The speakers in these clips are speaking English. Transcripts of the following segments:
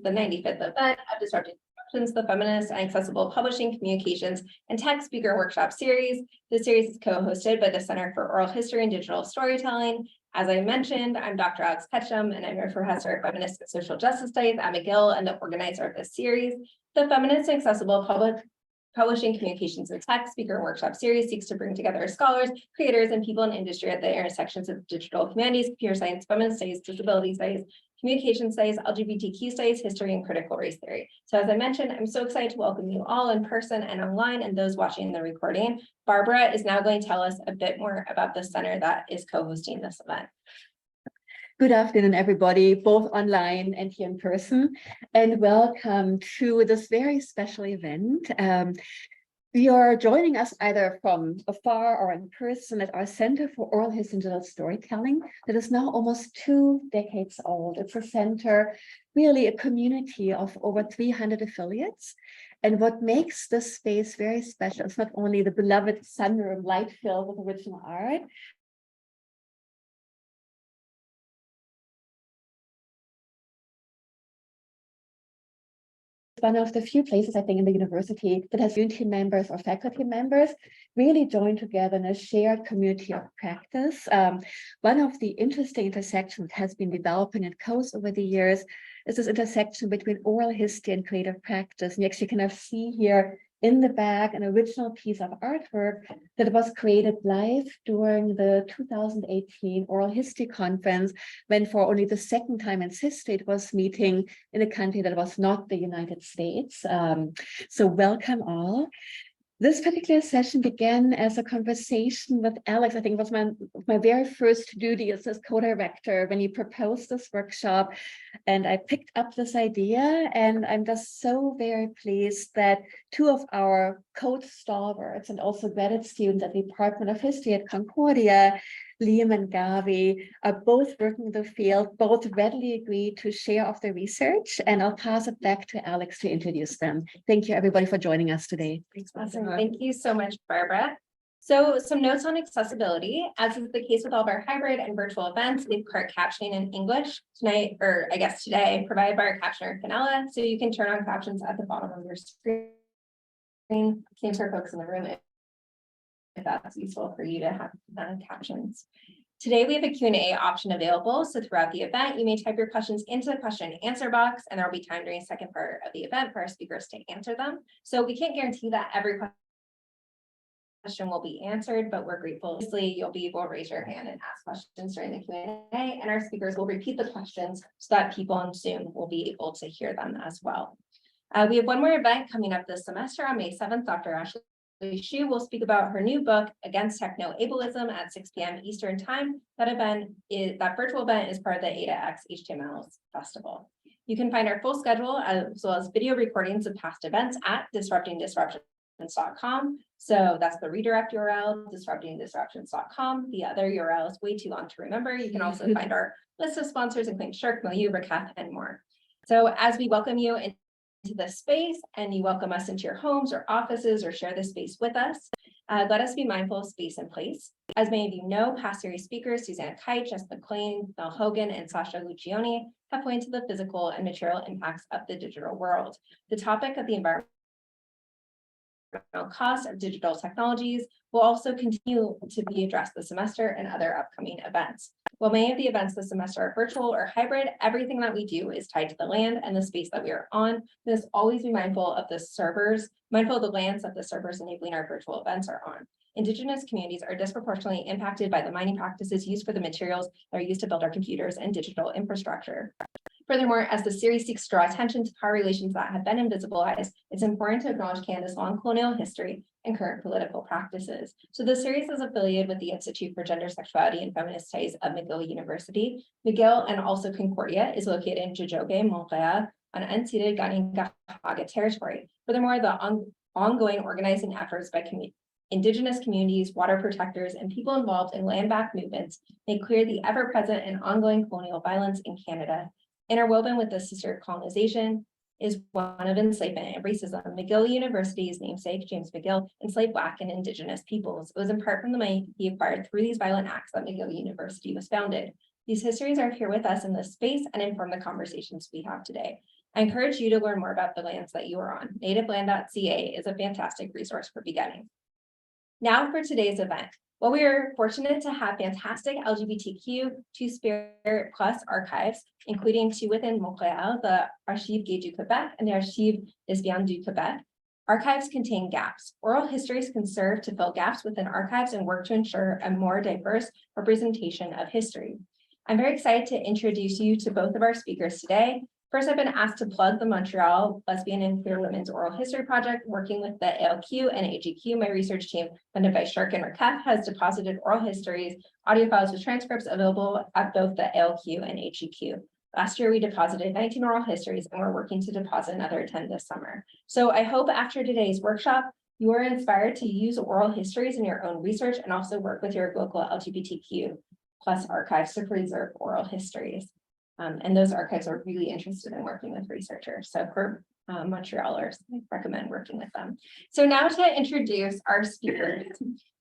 the 95th event of Disrupting Disruptions, the Feminist and Accessible Publishing, Communications, and Tech Speaker Workshop Series. The series is co-hosted by the Center for Oral History and Digital Storytelling. As I mentioned, I'm Dr. Alex Ketchum, and I'm a professor of Feminist and Social Justice Studies at McGill and the organizer of this series. The Feminist and Accessible Publishing, Communications, and Tech Speaker Workshop Series seeks to bring together scholars, creators, and people in industry at the intersections of digital humanities, computer science, feminist studies, disability studies, communication studies, LGBTQ studies, history, and critical race theory. So as I mentioned, I'm so excited to welcome you all in person and online and those watching the recording. Barbara is now going to tell us a bit more about the center that is co-hosting this event. Good afternoon, everybody, both online and here in person, and welcome to this very special event. You are joining us either from afar or in person at our Center for Oral History and Digital Storytelling that is now almost 2 decades old. It's a center, really a community of over 300 affiliates. And what makes this space very special is not only the beloved sunroom light filled with original art, one of the few places, I think, in the university that has community members or faculty members really join together in a shared community of practice. One of the interesting intersections that has been developing at COAST over the years is this intersection between oral history and creative practice. And you actually kind of see here in the back an original piece of artwork that was created live during the 2018 Oral History Conference, when for only the second time in its history it was meeting in a country that was not the United States. So welcome all. This particular session began as a conversation with Alex. I think it was my very first duty as co-director when he proposed this workshop. And I picked up this idea, and I'm just so very pleased that 2 of our code stalwarts and also graduate students at the Department of History at Concordia, Liam and Gavi, are both working in the field, both readily agreed to share of their research, and I'll pass it back to Alex to introduce them. Thank you, everybody, for joining us today. Awesome. Thank you so much, Barbara. So some notes on accessibility. As is the case with all of our hybrid and virtual events, we have cart captioning in English tonight, or I guess today, provided by our captioner, Finella. So you can turn on captions at the bottom of your screen. Same for folks in the room if that's useful for you to have captions. Today, we have a Q&A option available. So throughout the event, you may type your questions into the question and answer box, and there will be time during the second part of the event for our speakers to answer them. So we can't guarantee that every question will be answered, but we're grateful. Obviously, you'll be able to raise your hand and ask questions during the Q&A, and our speakers will repeat the questions so that people on Zoom will be able to hear them as well. We have one more event coming up this semester on May 7th. Dr. Ashley She will speak about her new book, Against Techno-Ableism, at 6 p.m. Eastern Time. That virtual event is part of the AdaX HTML Festival. You can find our full schedule as well as video recordings of past events at disruptingdisruptions.com. So that's the redirect URL, disruptingdisruptions.com. The other URL is way too long to remember. You can also find our list of sponsors, including Shirk, Milieu, Recap, and more. So as we welcome you into this space and you welcome us into your homes or offices or share this space with us, let us be mindful of space and place. As many of you know, past series speakers Susanna Kite, Jess McLean, Mel Hogan, and Sasha Lucioni have pointed to the physical and material impacts of the digital world. The topic of the environmental cost of digital technologies will also continue to be addressed this semester and other upcoming events. While many of the events this semester are virtual or hybrid, everything that we do is tied to the land and the space that we are on. Let's always be mindful of the lands that the servers enabling our virtual events are on. Indigenous communities are disproportionately impacted by the mining practices used for the materials that are used to build our computers and digital infrastructure. Furthermore, as the series seeks to draw attention to power relations that have been invisibilized, it's important to acknowledge Canada's long colonial history and current political practices. So the series is affiliated with the Institute for Gender, Sexuality, and Feminist Studies of McGill University. McGill and also Concordia is located in Tiohtià:ke, Montreal, on unceded Kanien'kehá:ka territory. Furthermore, the ongoing organizing efforts by Indigenous communities, water protectors, and people involved in land back movements make clear the ever-present and ongoing colonial violence in Canada. Interwoven with this history of colonization is one of enslavement and racism. McGill University's namesake, James McGill, enslaved Black and Indigenous peoples. It was in part from the money he acquired through these violent acts that McGill University was founded. These histories are here with us in this space and inform the conversations we have today. I encourage you to learn more about the lands that you are on. Nativeland.ca is a fantastic resource for beginning. Now for today's event. Well, we are fortunate to have fantastic LGBTQ Two-Spirit Plus archives, including two within Montreal, the Archives Gay du Québec and the Archives Lesbiennes du Québec. Archives contain gaps. Oral histories can serve to fill gaps within archives and work to ensure a more diverse representation of history. I'm very excited to introduce you to both of our speakers today. First, I've been asked to plug the Montreal Lesbian and Queer Women's Oral History Project, working with the ALQ and AGQ. My research team, funded by Shark and Rakef, has deposited oral histories, audio files with transcripts available at both the ALQ and AGQ. Last year, we deposited 19 oral histories, and we're working to deposit another 10 this summer. So I hope after today's workshop, you are inspired to use oral histories in your own research and also work with your local LGBTQ plus archives to preserve oral histories. And those archives are really interested in working with researchers. So for Montrealers, I recommend working with them. So now to introduce our speakers.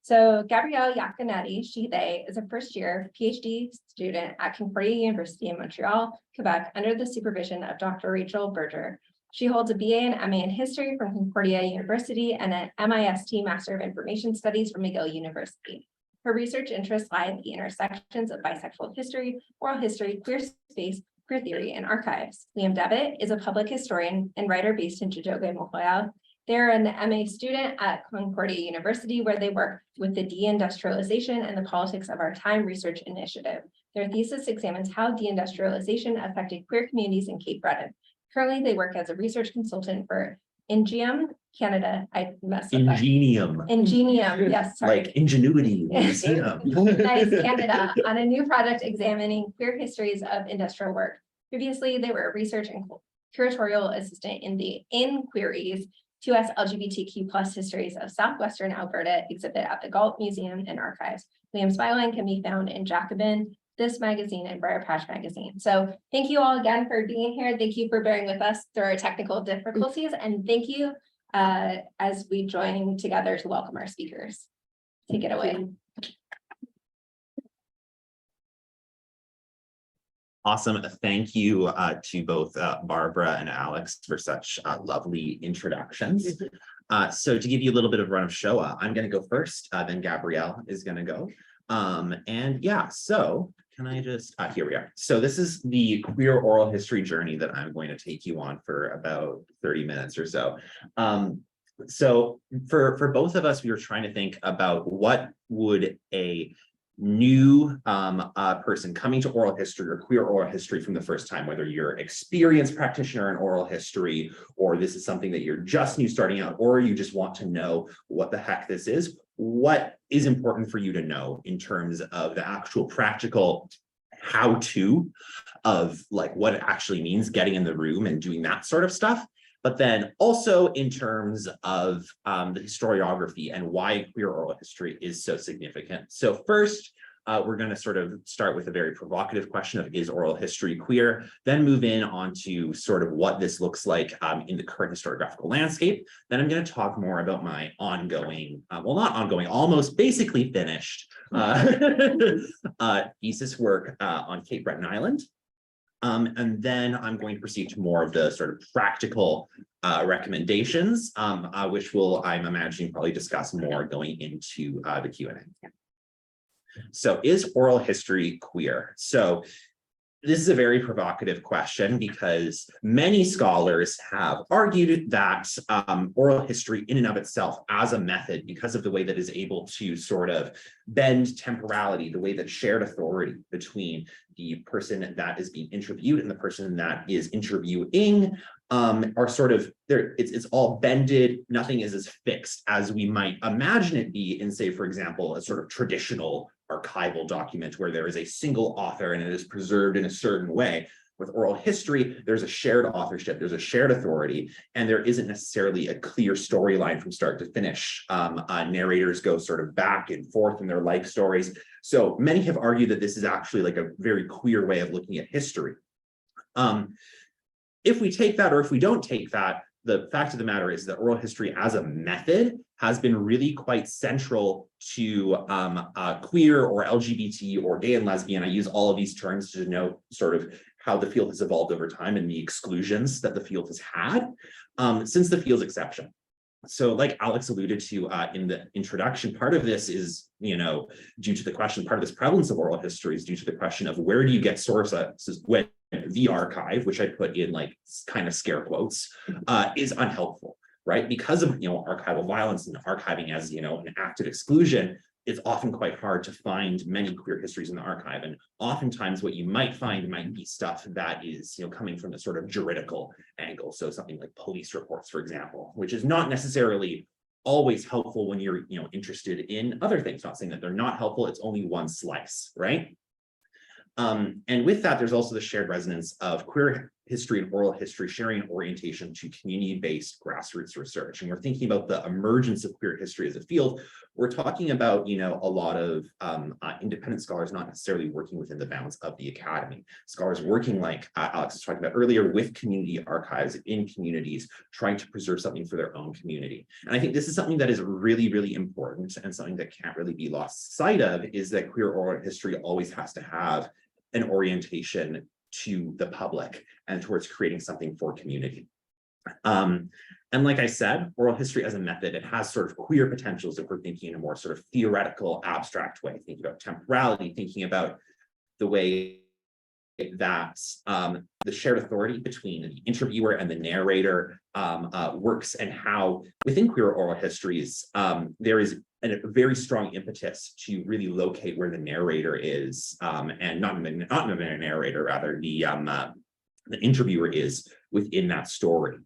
So Gabryelle Iaconetti, they is a first-year PhD student at Concordia University in Montreal, Quebec, under the supervision of Dr. Rachel Berger. She holds a BA and MA in history from Concordia University and an MISt Master of Information Studies from McGill University. Her research interests lie at the intersections of bisexual history, oral history, queer space, queer theory, and archives. Devitt is a public historian and writer based in Jodoga, Montreal. They're an MA student at Concordia University, where they work with the deindustrialization and the politics of our time research initiative. Their thesis examines how deindustrialization affected queer communities in Cape Breton. Currently, they work as a research consultant for Ingenium Canada. I messed up. Ingenium, yes, sorry. Like ingenuity. Nice, Canada, on a new project examining queer histories of industrial work. Previously, they were a research and curatorial assistant in the Inquiries 2S LGBTQ plus histories of Southwestern Alberta exhibit at the Galt Museum and Archives. Liam's byline can be found in Jacobin, This Magazine, and Briar Patch Magazine. So thank you all again for being here. Thank you for bearing with us through our technical difficulties, and thank you as we join together to welcome our speakers. Take it away. Awesome. Thank you to both Barbara and Alex for such lovely introductions. So to give you a little bit of run of show, I'm going to go first, then Gabryelle is going to go. And yeah, so can I just, here we are. So this is the queer oral history journey that I'm going to take you on for about 30 minutes or so. So for both of us, we were trying to think about what would a new person coming to oral history or queer oral history from the first time, whether you're experienced practitioner in oral history, or this is something that you're just new starting out, or you just want to know what the heck this is, what is important for you to know in terms of the actual practical how-to of like what it actually means getting in the room and doing that sort of stuff. But then also in terms of the historiography and why queer oral history is so significant. So first, we're going to sort of start with a very provocative question of, is oral history queer? Then move in onto sort of what this looks like in the current historiographical landscape. Then I'm going to talk more about my ongoing, well, not ongoing, almost basically finished thesis work on Cape Breton Island. And then I'm going to proceed to more of the sort of practical recommendations, which we'll, I'm imagining, probably discuss more going into the Q&A. So is oral history queer? So this is a very provocative question because many scholars have argued that oral history in and of itself as a method, because of the way that is able to sort of bend temporality, the way that shared authority between the person that is being interviewed and the person that is interviewing are sort of there. It's all bended. Nothing is as fixed as we might imagine it be in, say, for example, a sort of traditional archival document where there is a single author and it is preserved in a certain way. With oral history, there's a shared authorship, there's a shared authority, and there isn't necessarily a clear storyline from start to finish. Narrators go sort of back and forth in their life stories. So many have argued that this is actually like a very queer way of looking at history. If we take that, or if we don't take that, the fact of the matter is that oral history as a method has been really quite central to queer or LGBT or gay and lesbian. I use all of these terms to denote sort of how the field has evolved over time and the exclusions that the field has had since the field's exception. So like Alex alluded to in the introduction, part of this is, due to the question, part of this prevalence of oral history is due to the question of where do you get sources when the archive, which I put in like kind of scare quotes, is unhelpful, right? Because of, archival violence and archiving as, an active exclusion, it's often quite hard to find many queer histories in the archive. And oftentimes what you might find might be stuff that is, coming from the sort of juridical angle. So something like police reports, for example, which is not necessarily always helpful when you're, interested in other things. Not saying that they're not helpful, it's only one slice, right? And with that, there's also the shared resonance of queer history and oral history sharing an orientation to community-based grassroots research. And we're thinking about the emergence of queer history as a field. We're talking about, a lot of independent scholars not necessarily working within the bounds of the academy. Scholars working, like Alex was talking about earlier, with community archives in communities, trying to preserve something for their own community. And I think this is something that is really, really important, and something that can't really be lost sight of, is that queer oral history always has to have an orientation to the public and towards creating something for community. And like I said, oral history as a method, it has sort of queer potentials if we're thinking in a more sort of theoretical, abstract way, thinking about temporality, thinking about the way that the shared authority between the interviewer and the narrator works, and how within queer oral histories, there is a very strong impetus to really locate where the narrator is, and not the narrator, rather the interviewer is within that story.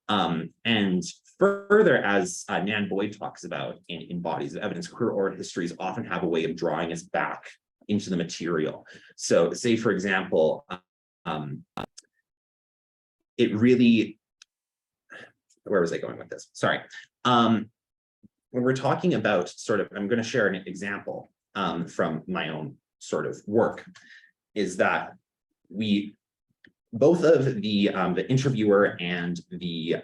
And further, as Nan Boyd talks about in Bodies of Evidence, queer oral histories often have a way of drawing us back into the material. So say, for example, it really, where was I going with this? Sorry. When we're talking about sort of, I'm going to share an example from my own sort of work, is that both of the interviewer and the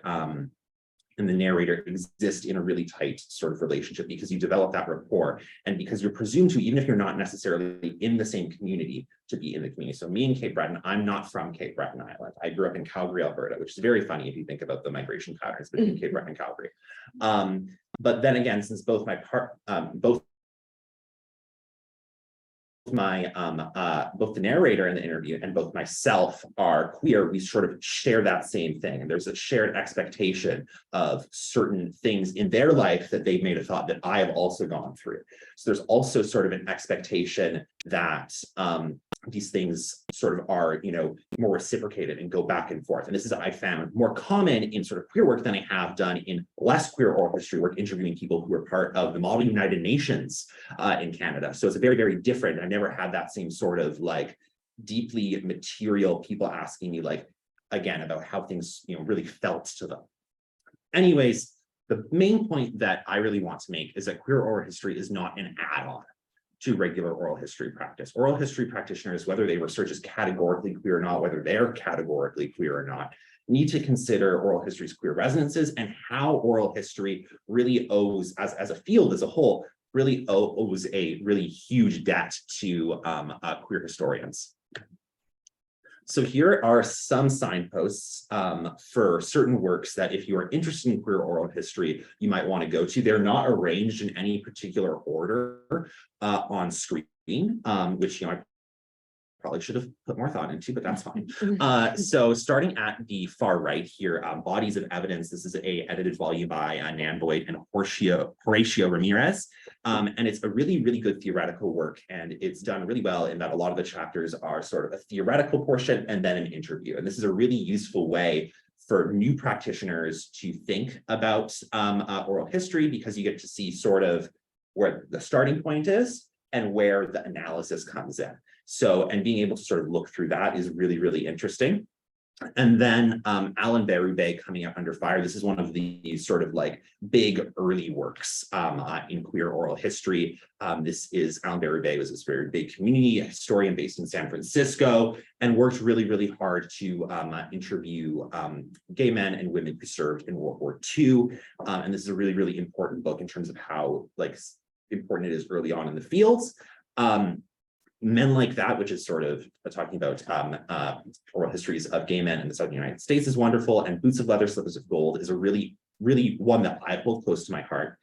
narrator exist in a really tight sort of relationship, because you develop that rapport, and because you're presumed to, even if you're not necessarily in the same community, to be in the community. So me in Cape Breton, I'm not from Cape Breton Island. I grew up in Calgary, Alberta, which is very funny if you think about the migration patterns between Cape Breton and Calgary. But then again, since both the narrator in the interview and both myself are queer, we sort of share that same thing. And there's a shared expectation of certain things in their life that they may have thought that I have also gone through. So there's also sort of an expectation that these things sort of are, more reciprocated and go back and forth. And this is, I found, more common in sort of queer work than I have done in less queer oral history work, interviewing people who are part of the Model United Nations in Canada. So it's very, very different. I've never had that same sort of like deeply material people asking me, like, again, about how things, really felt to them. Anyways, the main point that I really want to make is that queer oral history is not an add-on to regular oral history practice. Oral history practitioners, whether they research as categorically queer or not, whether they're categorically queer or not, need to consider oral history's queer resonances and how oral history really owes, as a field as a whole, really owes a really huge debt to queer historians. So here are some signposts for certain works that if you are interested in queer oral history, you might want to go to. They're not arranged in any particular order on screen, which I probably should have put more thought into, but that's fine. So starting at the far right here, Bodies of Evidence. This is an edited volume by Nan Boyd and Horatio Ramirez. And it's a really, really good theoretical work. And it's done really well in that a lot of the chapters are sort of a theoretical portion and then an interview. And this is a really useful way for new practitioners to think about oral history, because you get to see sort of where the starting point is and where the analysis comes in. So, and being able to sort of look through that is really, really interesting. And then Alan Berube, Coming Up Under Fire. This is one of the sort of like big early works in queer oral history. This is Alan Berube was this very big community historian based in San Francisco, and worked really, really hard to interview gay men and women who served in World War II. And this is a really, really important book in terms of how like important it is early on in the fields. Men Like That, which is sort of talking about oral histories of gay men in the Southern United States, is wonderful. And Boots of Leather, Slippers of Gold is a really one that I hold close to my heart,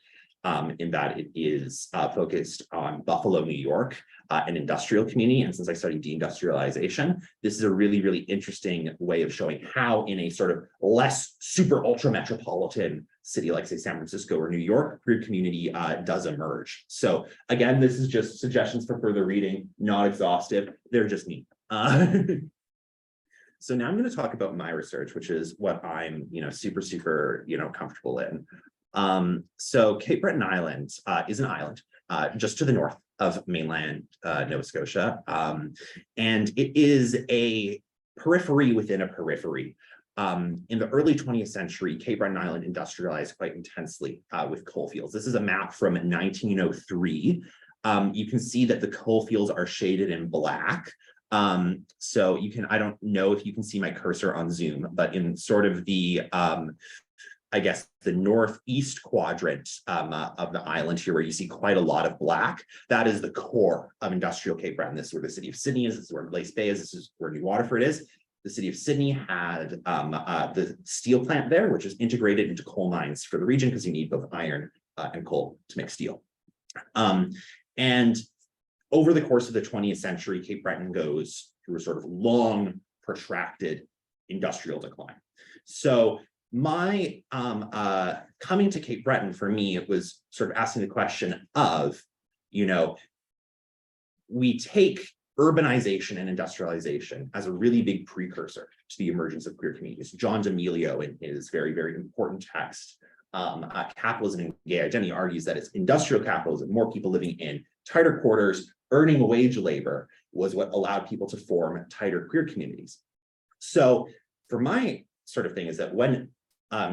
in that it is focused on Buffalo, New York, an industrial community. And since I studied deindustrialization, this is a really interesting way of showing how in a sort of less super ultra metropolitan city like, say, San Francisco or New York, queer community does emerge. So again, this is just suggestions for further reading, not exhaustive. They're just neat. So now I'm going to talk about my research, which is what I'm, super, comfortable in. So Cape Breton Island is an island just to the north of mainland Nova Scotia. And it is a periphery within a periphery. In the early 20th century, Cape Breton Island industrialized quite intensely with coal fields. This is a map from 1903. You can see that the coal fields are shaded in black. So you can, I don't know if you can see my cursor on Zoom, but in sort of the, I guess, the northeast quadrant of the island here, where you see quite a lot of black, that is the core of industrial Cape Breton. This is where the city of Sydney is, this is where Glace Bay is, this is where New Waterford is. The city of Sydney had the steel plant there, which is integrated into coal mines for the region because you need both iron and coal to make steel. And over the course of the 20th century, Cape Breton goes through a sort of long, protracted industrial decline. So my coming to Cape Breton, for me, it was sort of asking the question of, we take urbanization and industrialization as a really big precursor to the emergence of queer communities. John D'Amelio, in his very important text, Capitalism and Gay Identity, argues that it's industrial capitalism, more people living in tighter quarters, earning wage labor, was what allowed people to form tighter queer communities. So for my sort of thing is that when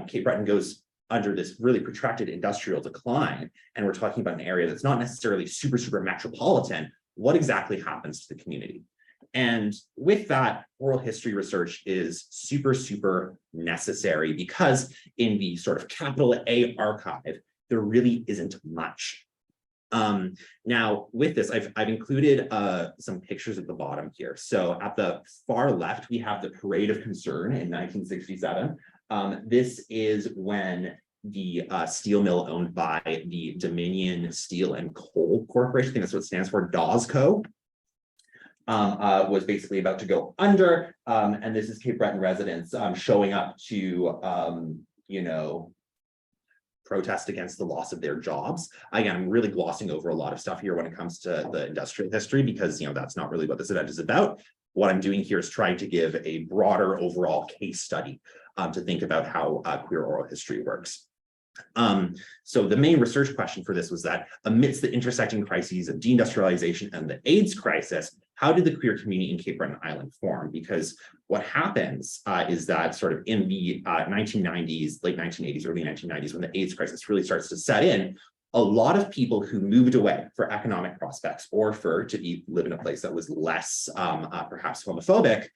Cape Breton goes under this really protracted industrial decline, and we're talking about an area that's not necessarily super metropolitan, what exactly happens to the community? And with that, oral history research is super necessary, because in the sort of capital A archive, there really isn't much. Now, with this, I've included some pictures at the bottom here. So at the far left, we have the Parade of Concern in 1967. This is when the steel mill owned by the Dominion Steel and Coal Corporation, I think that's what it stands for, DOSCO, was basically about to go under. And this is Cape Breton residents showing up to, protest against the loss of their jobs. Again, I'm really glossing over a lot of stuff here when it comes to the industrial history, because that's not really what this event is about. What I'm doing here is trying to give a broader overall case study to think about how queer oral history works. So the main research question for this was that amidst the intersecting crises of deindustrialization and the AIDS crisis, how did the queer community in Cape Breton Island form? Because what happens is that sort of in the 1990s, late 1980s, early 1990s, when the AIDS crisis really starts to set in, a lot of people who moved away for economic prospects or to live in a place that was less perhaps homophobic,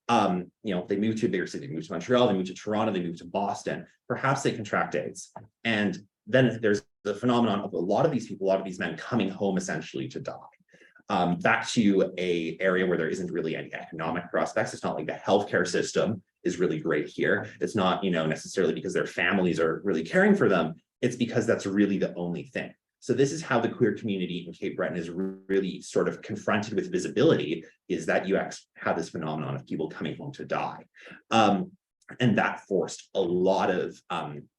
they moved to a bigger city, they moved to Montreal, they moved to Toronto, they moved to Boston, perhaps they contract AIDS. And then there's the phenomenon of a lot of these people, a lot of these men coming home essentially to die. Back to a area where there isn't really any economic prospects. It's not like the healthcare system is really great here. It's not, necessarily because their families are really caring for them. It's because that's really the only thing. So this is how the queer community in Cape Breton is really sort of confronted with visibility, is that you have this phenomenon of people coming home to die. And that forced a lot of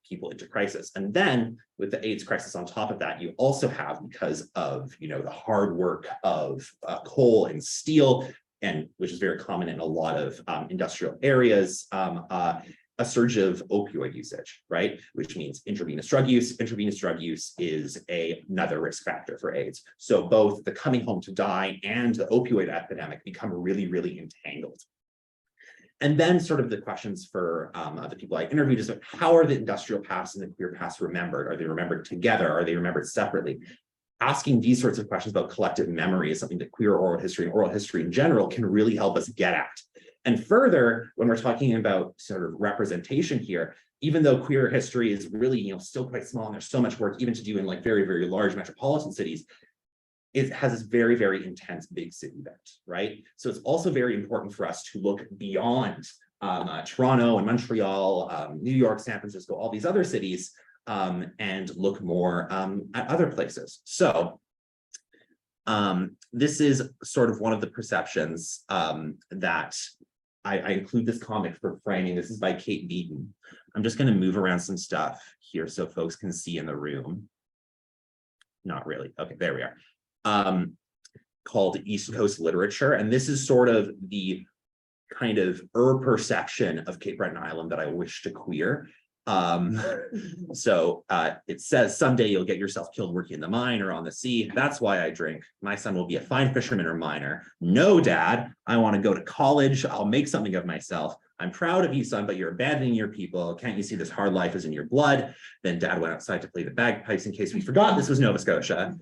people into crisis. And then with the AIDS crisis on top of that, you also have, because of the hard work of coal and steel, and which is very common in a lot of industrial areas, a surge of opioid usage, right? Which means intravenous drug use. Intravenous drug use is another risk factor for AIDS. So both the coming home to die and the opioid epidemic become really entangled. And then sort of the questions for the people I interviewed is, how are the industrial past and the queer past remembered? Are they remembered together? Are they remembered separately? Asking these sorts of questions about collective memory is something that queer oral history and oral history in general can really help us get at. And further, when we're talking about sort of representation here, even though queer history is really, still quite small, and there's so much work even to do in like very large metropolitan cities, it has this very, very intense big city bent, right? So it's also very important for us to look beyond Toronto and Montreal, New York, San Francisco, all these other cities, and look more at other places. So this is sort of one of the perceptions that I include this comic for framing. This is by Kate Beaton. I'm just going to move around some stuff here so folks can see in the room. Not really. Okay, there we are. Called East Coast Literature. And this is sort of the kind of perception of Cape Breton Island that I wish to queer. So it says, someday you'll get yourself killed working in the mine or on the sea. That's why I drink. My son will be a fine fisherman or miner. No, Dad, I want to go to college. I'll make something of myself. I'm proud of you, son, but you're abandoning your people. Can't you see this hard life is in your blood? Then Dad went outside to play the bagpipes in case we forgot this was Nova Scotia.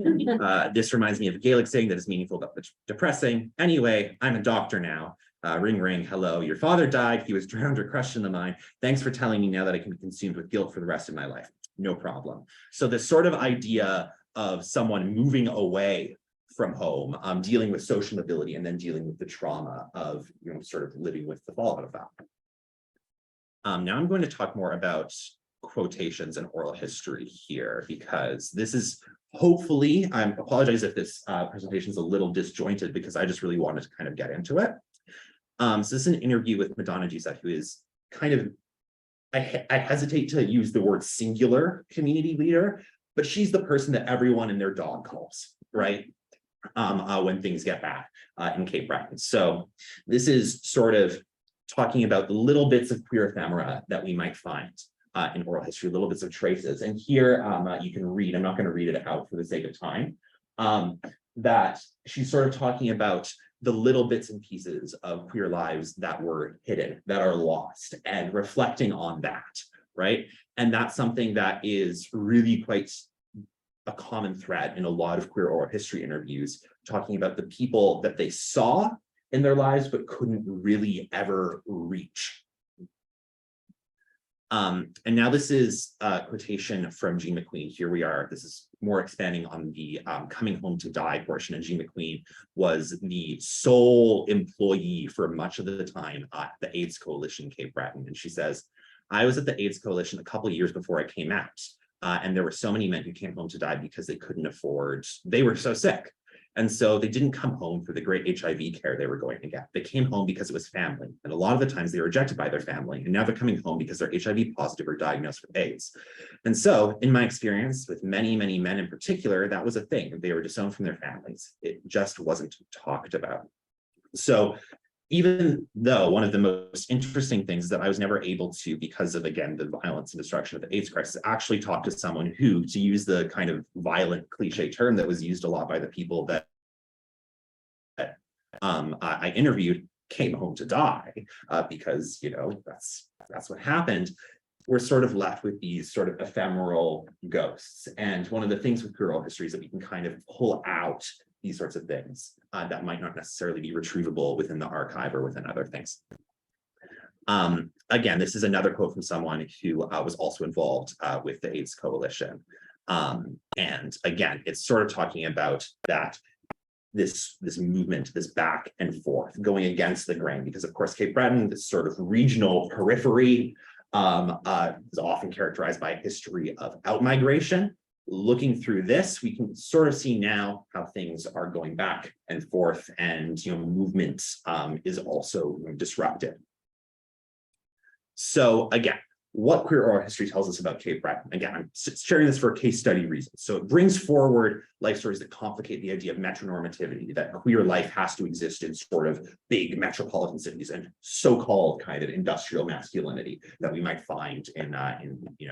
This reminds me of a Gaelic saying that is meaningful but depressing. Anyway, I'm a doctor now. Ring, ring, hello. Your father died. He was drowned or crushed in the mine. Thanks for telling me now that I can be consumed with guilt for the rest of my life. No problem. So this sort of idea of someone moving away from home, dealing with social mobility, and then dealing with the trauma of, sort of living with the fallout of that. Now I'm going to talk more about quotations and oral history here, because this is hopefully, I apologize if this presentation is a little disjointed because I just really wanted to kind of get into it. So this is an interview with Madonna Gisette, who is kind of, I hesitate to use the word singular community leader, but she's the person that everyone and their dog calls, right? When things get bad in Cape Breton. So this is sort of talking about the little bits of queer ephemera that we might find in oral history, little bits of traces. And here you can read, I'm not going to read it out for the sake of time, that she's sort of talking about the little bits and pieces of queer lives that were hidden, that are lost, and reflecting on that, right? And that's something that is really quite a common thread in a lot of queer oral history interviews, talking about the people that they saw in their lives but couldn't really ever reach. And now this is a quotation from Jean McQueen. Here we are. This is more expanding on the coming home to die portion. And Jean McQueen was the sole employee for much of the time at the AIDS Coalition Cape Breton. And she says, I was at the AIDS Coalition a couple of years before I came out. And there were so many men who came home to die because they couldn't afford, they were so sick. And so they didn't come home for the great HIV care they were going to get. They came home because it was family. And a lot of the times they were rejected by their family. And now they're coming home because they're HIV positive or diagnosed with AIDS. And so in my experience with many, many men in particular, that was a thing. They were disowned from their families. It just wasn't talked about. So even though one of the most interesting things is that I was never able to, because of, again, the violence and destruction of the AIDS crisis, actually talk to someone who, to use the kind of violent cliche term that was used a lot by the people that I interviewed, came home to die, because, that's what happened. We're sort of left with these sort of ephemeral ghosts. And one of the things with queer oral history is that we can kind of pull out these sorts of things that might not necessarily be retrievable within the archive or within other things. Again, this is another quote from someone who was also involved with the AIDS Coalition. And again, it's sort of talking about that this movement, this back and forth, going against the grain, because of course, Cape Breton, this sort of regional periphery, is often characterized by a history of outmigration. Looking through this, we can sort of see now how things are going back and forth, and movement is also disrupted. So again, what queer oral history tells us about Cape Breton. Again, I'm sharing this for case study reasons. So it brings forward life stories that complicate the idea of metronormativity, that queer life has to exist in sort of big metropolitan cities, and so-called kind of industrial masculinity that we might find in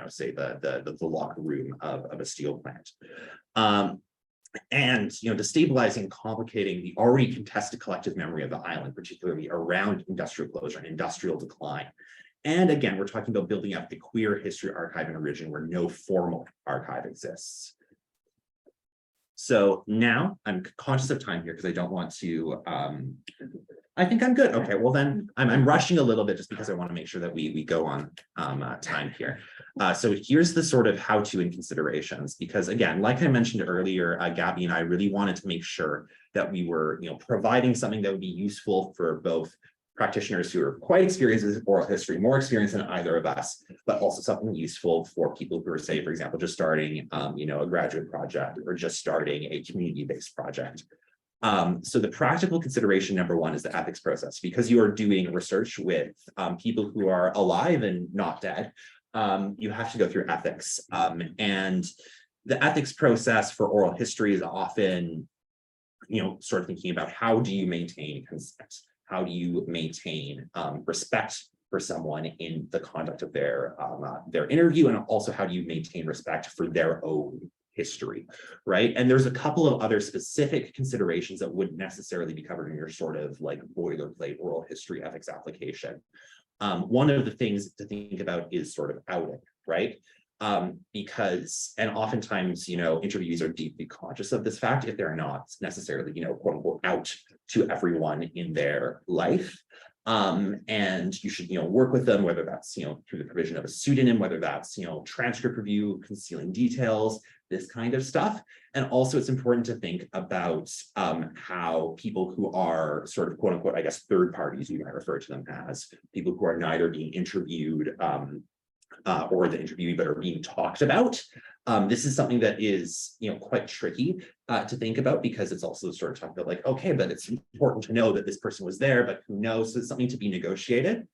say the locker room of a steel plant. And destabilizing and complicating the already contested collective memory of the island, particularly around industrial closure and industrial decline. And again, we're talking about building up the queer history archive in a region where no formal archive exists. So now I'm conscious of time here because I don't want to, I think I'm good. Okay, well then I'm rushing a little bit just because I want to make sure that we go on time here. So here's the sort of how-to and considerations, because again, like I mentioned earlier, Gabby and I really wanted to make sure that we were, providing something that would be useful for both practitioners who are quite experienced with oral history, more experienced than either of us, but also something useful for people who are, say, for example, just starting, a graduate project or just starting a community-based project. So the practical consideration number one is the ethics process. Because you are doing research with people who are alive and not dead, you have to go through ethics. And the ethics process for oral history is often, sort of thinking about how do you maintain consent? How do you maintain respect for someone in the conduct of their interview, and also how do you maintain respect for their own history, right? And there's a couple of other specific considerations that wouldn't necessarily be covered in your sort of like boilerplate oral history ethics application. One of the things to think about is sort of outing, right? Because, and oftentimes, interviewees are deeply conscious of this fact if they're not necessarily, quote unquote, out to everyone in their life. And you should, work with them, whether that's, through the provision of a pseudonym, whether that's, transcript review, concealing details, this kind of stuff. And also it's important to think about how people who are sort of, quote unquote, I guess, third parties, you might refer to them as people who are neither being interviewed or the interviewee, but are being talked about. This is something that is, quite tricky to think about, because it's also sort of talking about like, okay, but it's important to know that this person was there, but who knows? So it's something to be negotiated.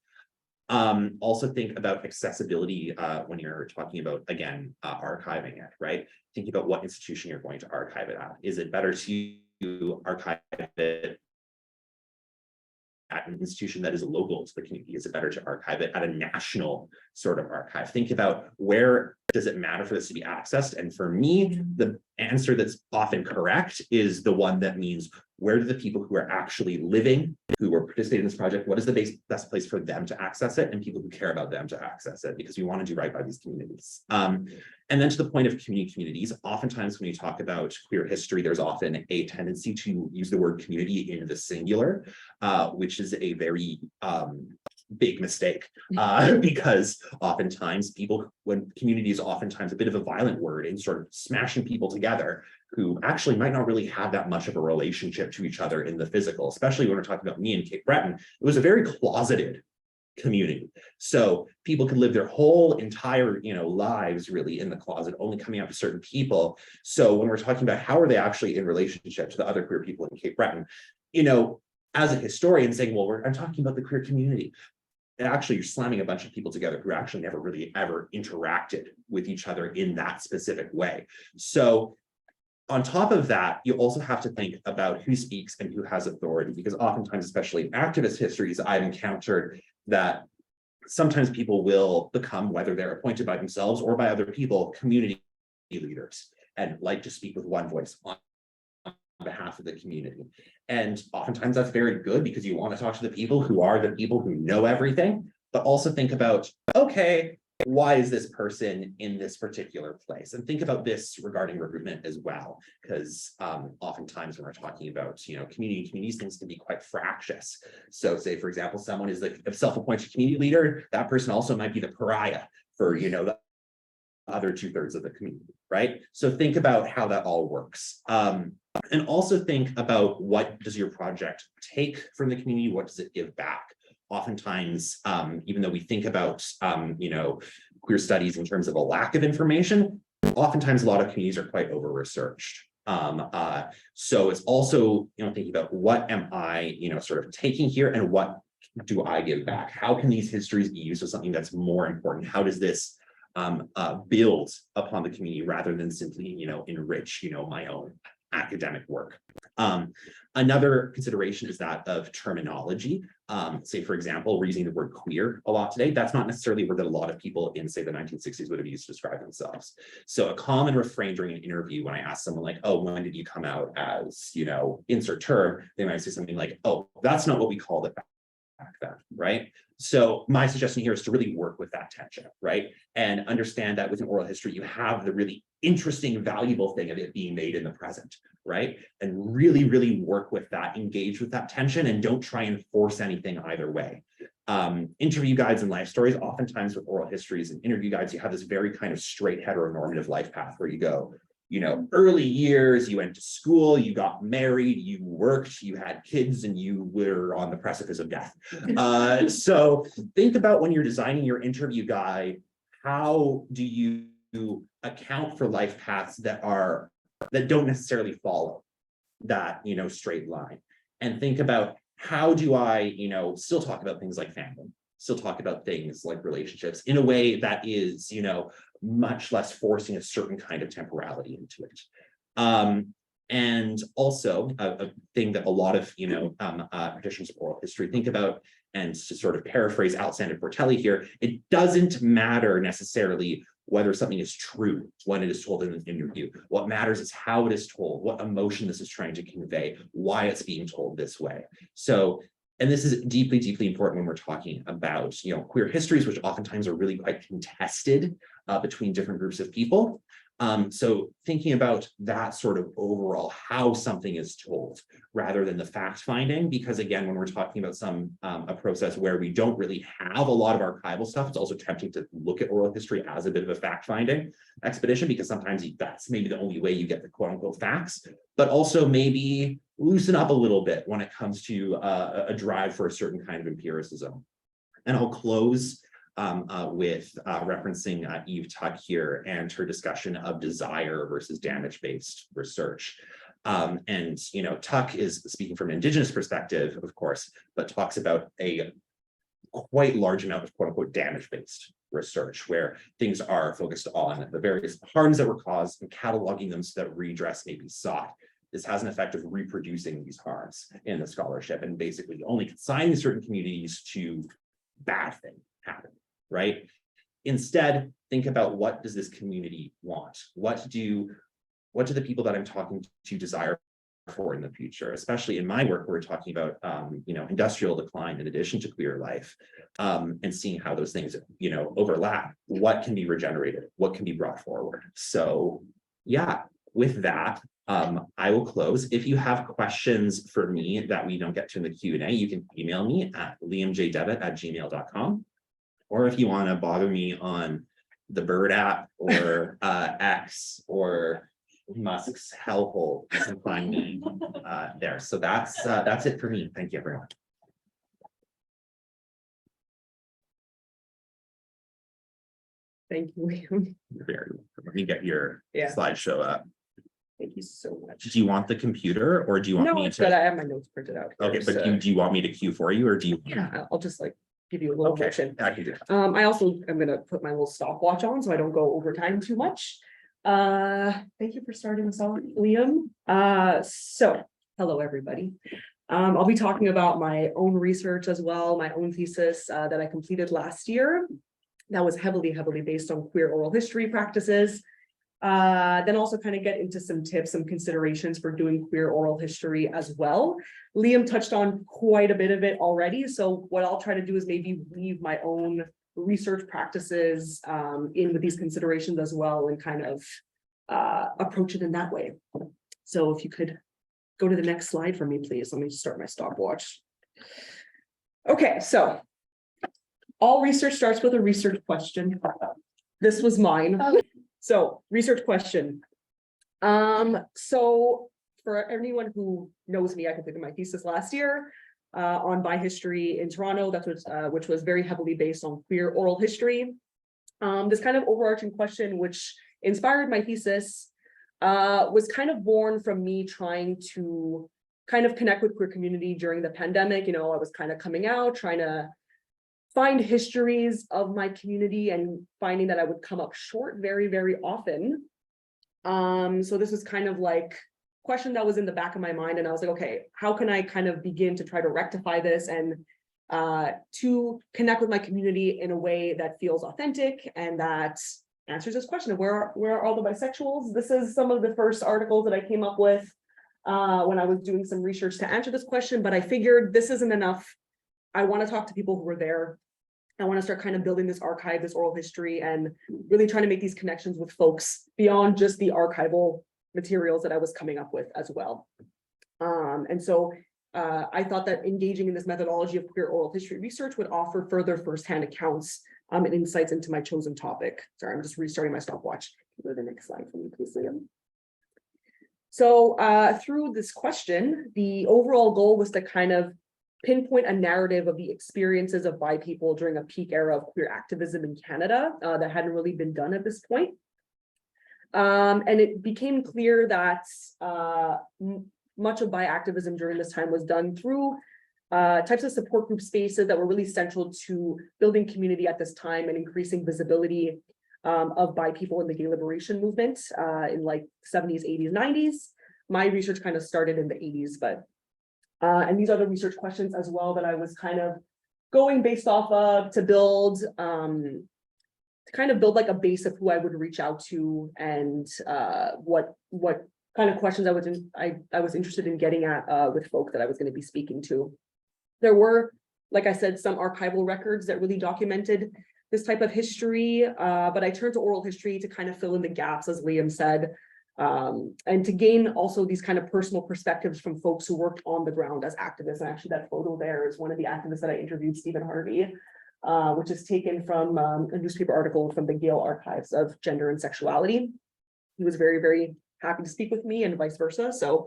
Also think about accessibility when you're talking about, again, archiving it, right? Think about what institution you're going to archive it at. Is it better to archive it at an institution that is local to the community? Is it better to archive it at a national sort of archive? Think about where does it matter for this to be accessed? And for me, the answer that's often correct is the one that means, where do the people who are actually living, who are participating in this project, what is the best place for them to access it, and people who care about them to access it, because we want to do right by these communities. And then to the point of communities, oftentimes when you talk about queer history, there's often a tendency to use the word community in the singular, which is a very big mistake, because oftentimes when community is oftentimes a bit of a violent word and sort of smashing people together who actually might not really have that much of a relationship to each other in the physical, especially when we're talking about me and Cape Breton. It was a very closeted community. So people could live their whole entire, lives really in the closet, only coming out to certain people. So when we're talking about how are they actually in relationship to the other queer people in Cape Breton, as a historian saying, well, I'm talking about the queer community. Actually, you're slamming a bunch of people together who actually never really ever interacted with each other in that specific way. So on top of that, you also have to think about who speaks and who has authority, because oftentimes, especially in activist histories, I've encountered that sometimes people will become, whether they're appointed by themselves or by other people, community leaders, and like to speak with one voice on behalf of the community. And oftentimes that's very good, because you want to talk to the people who are the people who know everything, but also think about, okay, why is this person in this particular place? And think about this regarding recruitment as well, because oftentimes when we're talking about, communities, things can be quite fractious. So say, for example, someone is the self-appointed community leader, that person also might be the pariah for, the other 2/3 of the community, right? So think about how that all works. And also think about, what does your project take from the community? What does it give back? Oftentimes, even though we think about, queer studies in terms of a lack of information, oftentimes a lot of communities are quite over-researched. So it's also, thinking about, what am I, sort of taking here, and what do I give back? How can these histories be used as something that's more important? How does this build upon the community rather than simply, enrich, my own academic work? Another consideration is that of terminology. Say, for example, we're using the word queer a lot today. That's not necessarily a word that a lot of people in, say, the 1960s would have used to describe themselves. So a common refrain during an interview, when I ask someone like, oh, when did you come out as, insert term, they might say something like, oh, that's not what we called it back then, right? So my suggestion here is to really work with that tension, right? And understand that within oral history, you have the really interesting, valuable thing of it being made in the present, right? And really, really work with that, engage with that tension, and don't try and force anything either way. Interview guides and life stories, oftentimes with oral histories and interview guides, you have this very kind of straight heteronormative life path where you go, you know, early years, you went to school, you got married, you worked, you had kids, and you were on the precipice of death. So think about when you're designing your interview guide, how do you account for life paths that don't necessarily follow that, you know, straight line? And think about, how do I, you know, still talk about things like family, still talk about things like relationships in a way that is, you know, much less forcing a certain kind of temporality into it. And also a thing that a lot of, you know, practitioners of oral history think about, and to sort of paraphrase Alexander Portelli here, it doesn't matter necessarily whether something is true when it is told in an interview. What matters is how it is told, what emotion this is trying to convey, why it's being told this way. So, and this is deeply, deeply important when we're talking about, you know, queer histories, which oftentimes are really quite contested between different groups of people. So thinking about that sort of overall, how something is told rather than the fact finding, because again, when we're talking about a process where we don't really have a lot of archival stuff, it's also tempting to look at oral history as a bit of a fact finding expedition, because sometimes that's maybe the only way you get the quote unquote facts, but also maybe loosen up a little bit when it comes to a drive for a certain kind of empiricism. And I'll close with referencing Eve Tuck here and her discussion of desire versus damage-based research. And, you know, Tuck is speaking from an Indigenous perspective, of course, but talks about a quite large amount of quote unquote damage-based research, where things are focused on the various harms that were caused and cataloging them so that redress may be sought. This has an effect of reproducing these harms in the scholarship and basically only consigning certain communities to bad things happen, right? Instead, think about, what does this community want? What do the people that I'm talking to desire for in the future? Especially in my work, we're talking about you know, industrial decline in addition to queer life, and seeing how those things, you know, overlap. What can be regenerated? What can be brought forward? So yeah, with that, I will close. If you have questions for me that we don't get to in the Q&A, you can email me at liamjdevitt@gmail.com. Or if you want to bother me on the Bird app or X or Musk's hellhole, you can find me there. So that's it for me. Thank you, everyone. Thank you, Liam. You're very welcome. Let me get your slideshow up. Thank you so much. Do you want the computer, or do you want No, me it's to? good. I have my notes printed out here, Okay, but so- do you want me to cue for you, or do you? Yeah, I'll just like give you a little Okay, motion. I can do that. I also am gonna put my little stopwatch on so I don't go over time too much. Thank you for starting us off, Liam. So hello, everybody. I'll be talking about my own research as well, my own thesis that I completed last year. That was heavily based on queer oral history practices. Then also kind of get into some tips, some considerations for doing queer oral history as well. Liam touched on quite a bit of it already. So what I'll try to do is maybe weave my own research practices in with these considerations as well, and kind of approach it in that way. So if you could go to the next slide for me, please. Let me start my stopwatch. Okay, so all research starts with a research question. This was mine. So research question. So for anyone who knows me, I completed my thesis last year on bi history in Toronto. That's which was very heavily based on queer oral history. This kind of overarching question, which inspired my thesis, was kind of born from me trying to kind of connect with queer community during the pandemic. You know, I was kind of coming out, trying to find histories of my community and finding that I would come up short very often. So this was kind of like a question that was in the back of my mind, and I was like, okay, how can I kind of begin to try to rectify this and to connect with my community in a way that feels authentic and that answers this question of where are all the bisexuals? This is some of the first articles that I came up with when I was doing some research to answer this question, but I figured this isn't enough I want to talk to people who were there. I want to start kind of building this archive, this oral history, and really trying to make these connections with folks beyond just the archival materials that I was coming up with as well. And so I thought that engaging in this methodology of queer oral history research would offer further firsthand accounts and insights into my chosen topic. Sorry, I'm just restarting my stopwatch. Go to the next slide for me, please, Liam. So through this question, the overall goal was to kind of pinpoint a narrative of the experiences of bi people during a peak era of queer activism in Canada that hadn't really been done at this point. And it became clear that much of bi activism during this time was done through types of support group spaces that were really central to building community at this time and increasing visibility of bi people in the gay liberation movement in like 70s, 80s, 90s. My research kind of started in the 80s, but and these are the research questions as well that I was kind of going based off of to build like a base of who I would reach out to and what kind of questions I was interested in getting at with folk that I was going to be speaking to. There were, like I said, some archival records that really documented this type of history, but I turned to oral history to kind of fill in the gaps, as Liam said, and to gain also these kind of personal perspectives from folks who worked on the ground as activists. And actually that photo there is one of the activists that I interviewed, Stephen Harvey, which is taken from a newspaper article from the Gale Archives of Gender and Sexuality. He was very, very happy to speak with me and vice versa. So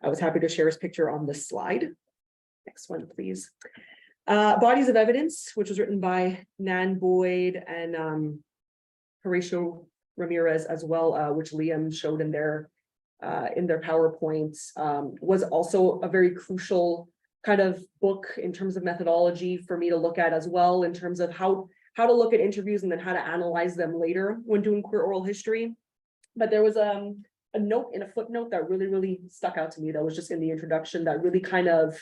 I was happy to share his picture on this slide. Next one, please. Bodies of Evidence, which was written by Nan Boyd and Horatio Ramirez as well, which Liam showed in their PowerPoints, was also a very crucial kind of book in terms of methodology for me to look at as well, in terms of how to look at interviews and then how to analyze them later when doing queer oral history. But there was a note in a footnote that really, really stuck out to me that was just in the introduction that really kind of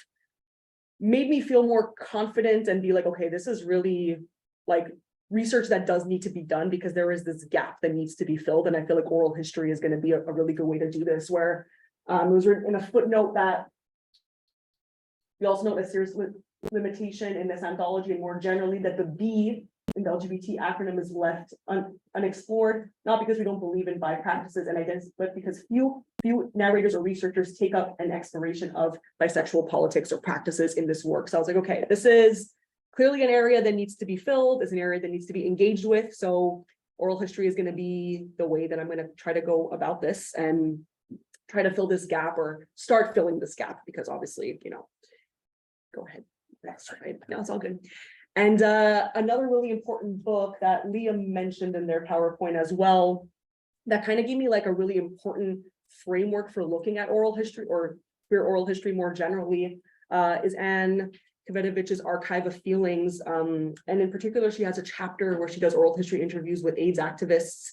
made me feel more confident and be like, okay, this is really like research that does need to be done because there is this gap that needs to be filled. And I feel like oral history is going to be a really good way to do this, where it was written in a footnote that we also note a serious limitation in this anthology and more generally that the B in the LGBT acronym is left unexplored, not because we don't believe in bi practices and identities, but because few narrators or researchers take up an exploration of bisexual politics or practices in this work. So I was like, okay, this is clearly an area that needs to be filled, is an area that needs to be engaged with. So oral history is going to be the way that I'm going to try to go about this and try to fill this gap or start filling this gap, because obviously, you know, go ahead. Next, right? No, it's all good. And another really important book that Liam mentioned in their PowerPoint as well, that kind of gave me like a really important framework for looking at oral history or queer oral history more generally, is Anne Kvetovich's Archive of Feelings. And in particular, she has a chapter where she does oral history interviews with AIDS activists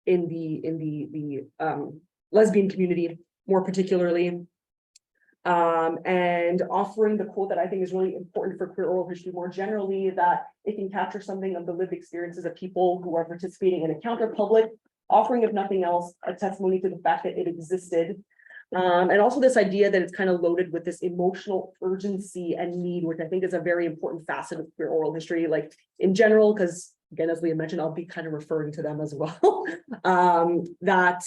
in the lesbian community, more particularly. And offering the quote that I think is really important for queer oral history more generally, that it can capture something of the lived experiences of people who are participating in a counter-public, offering, if nothing else, a testimony to the fact that it existed. And also this idea that it's kind of loaded with this emotional urgency and need, which I think is a very important facet of queer oral history, like in general, because again, as Leah mentioned, I'll be kind of referring to them as well, that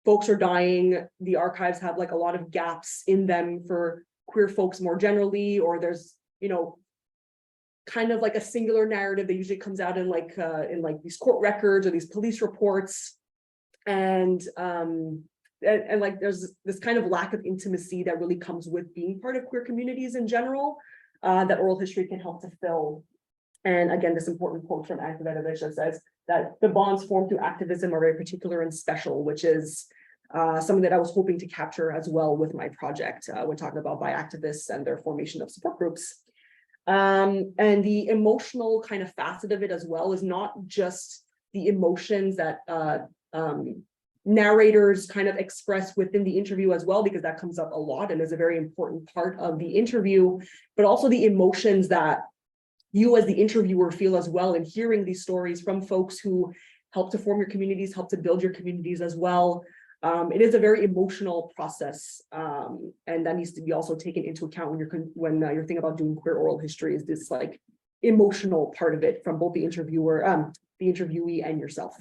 folks are dying. The archives have like a lot of gaps in them for queer folks more generally, or there's, you know, kind of like a singular narrative that usually comes out in like these court records or these police reports. And like there's this kind of lack of intimacy that really comes with being part of queer communities in general, that oral history can help to fill. And again, this important quote from Anne Kvetovic that says that the bonds formed through activism are very particular and special, which is something that I was hoping to capture as well with my project when talking about bi activists and their formation of support groups. And the emotional kind of facet of it as well is not just the emotions that narrators kind of express within the interview as well, because that comes up a lot and is a very important part of the interview, but also the emotions that you as the interviewer feel as well in hearing these stories from folks who help to form your communities, help to build your communities as well. It is a very emotional process, and that needs to be also taken into account when you're thinking about doing queer oral history, is this like emotional part of it from both the interviewee and yourself,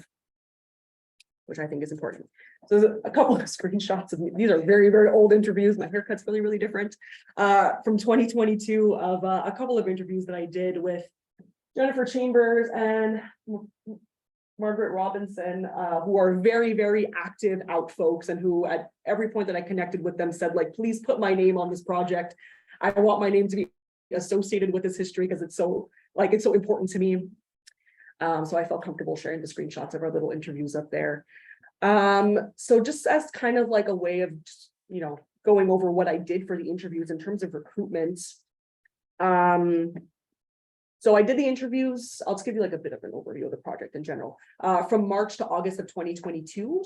which I think is important. So there's a couple of screenshots of me. These are very, very old interviews. My haircut's really, really different. From 2022 of a couple of interviews that I did with Jennifer Chambers and Margaret Robinson, who are very, very active out folks, and who at every point that I connected with them said, like, please put my name on this project. I want my name to be associated with this history because it's so important to me. So I felt comfortable sharing the screenshots of our little interviews up there. So just as kind of like a way of just, going over what I did for the interviews in terms of recruitment. So I did the interviews. I'll just give you like a bit of an overview of the project in general, from March to August of 2022.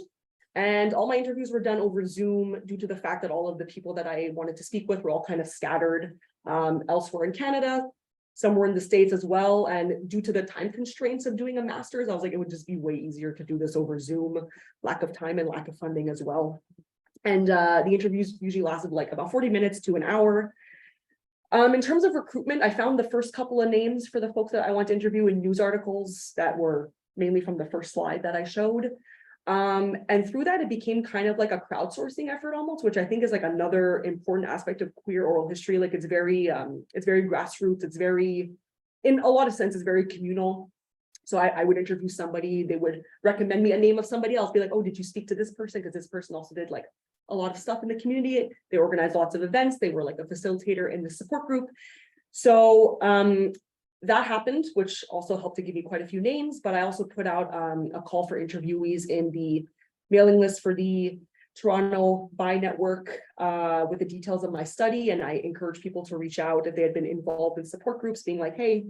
And all my interviews were done over Zoom due to the fact that all of the people that I wanted to speak with were all kind of scattered elsewhere in Canada. Some were in the States as well. And due to the time constraints of doing a master's, I was like, it would just be way easier to do this over Zoom, lack of time and lack of funding as well. And the interviews usually lasted like about 40 minutes to an hour. In terms of recruitment, I found the first couple of names for the folks that I want to interview in news articles that were mainly from the first slide that I showed. And through that, it became kind of like a crowdsourcing effort almost, which I think is like another important aspect of queer oral history. Like it's very grassroots. It's very, in a lot of senses, very communal. So I would interview somebody, they would recommend me a name of somebody else, be like, oh, did you speak to this person? Because this person also did like a lot of stuff in the community. They organized lots of events. They were like a facilitator in the support group. So that happened, which also helped to give me quite a few names, but I also put out a call for interviewees in the mailing list for the Toronto Bi Network with the details of my study. And I encouraged people to reach out if they had been involved in support groups, being like, hey,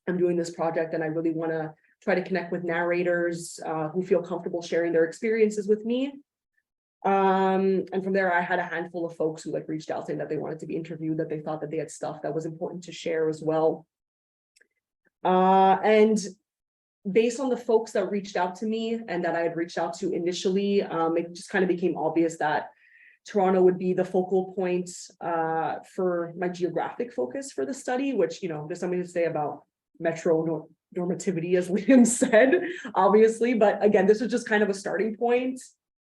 I'm doing this project and I really want to try to connect with narrators who feel comfortable sharing their experiences with me. And from there, I had a handful of folks who like reached out saying that they wanted to be interviewed, that they thought that they had stuff that was important to share as well. And based on the folks that reached out to me and that I had reached out to initially, it just kind of became obvious that Toronto would be the focal point for my geographic focus for the study, which, there's something to say about metro normativity, as Liam said, obviously. But again, this was just kind of a starting point.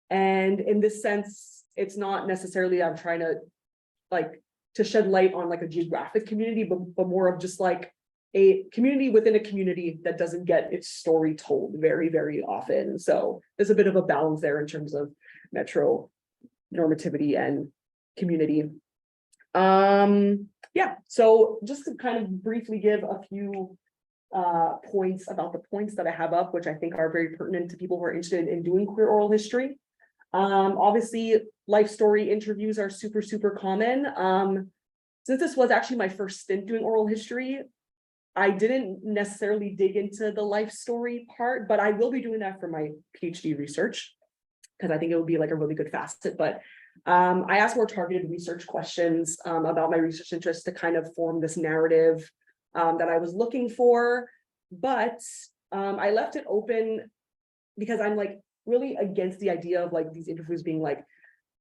And in this sense, it's not necessarily I'm trying to shed light on like a geographic community, but more of just like a community within a community that doesn't get its story told very, very often. So there's a bit of a balance there in terms of metro normativity and community. Yeah, so just to kind of briefly give a few points about the points that I have up, which I think are very pertinent to people who are interested in doing queer oral history. Obviously, life story interviews are super, super common. Since this was actually my first stint doing oral history, I didn't necessarily dig into the life story part, but I will be doing that for my PhD research because I think it would be like a really good facet. But I asked more targeted research questions about my research interests to kind of form this narrative that I was looking for. But I left it open because I'm like really against the idea of like these interviews being like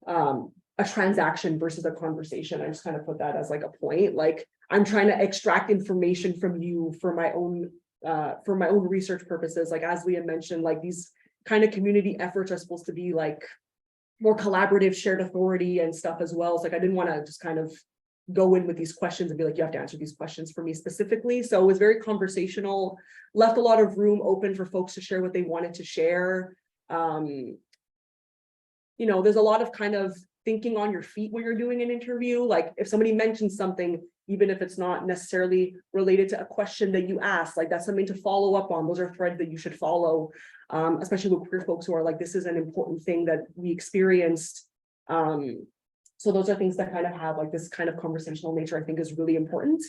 a transaction versus a conversation. I just kind of put that as like a point. Like I'm trying to extract information from you for my own research purposes. Like as Leah mentioned, like these kind of community efforts are supposed to be like more collaborative, shared authority and stuff as well. So like I didn't want to just kind of go in with these questions and be like, you have to answer these questions for me specifically. So it was very conversational, left a lot of room open for folks to share what they wanted to share. There's a lot of kind of thinking on your feet when you're doing an interview. Like if somebody mentions something, even if it's not necessarily related to a question that you asked, like that's something to follow up on. Those are threads that you should follow, especially with queer folks who are like, this is an important thing that we experienced. So those are things that kind of have like this kind of conversational nature, I think is really important.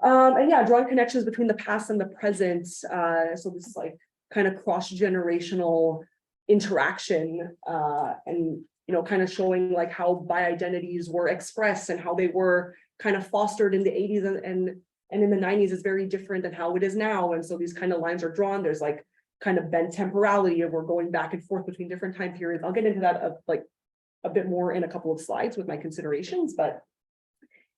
And yeah, drawing connections between the past and the present. So this is like kind of cross-generational interaction and kind of showing like how bi identities were expressed and how they were kind of fostered in the 80s and in the 90s is very different than how it is now. And so these kind of lines are drawn. There's like kind of bend temporality of we're going back and forth between different time periods. I'll get into that like a bit more in a couple of slides with my considerations, but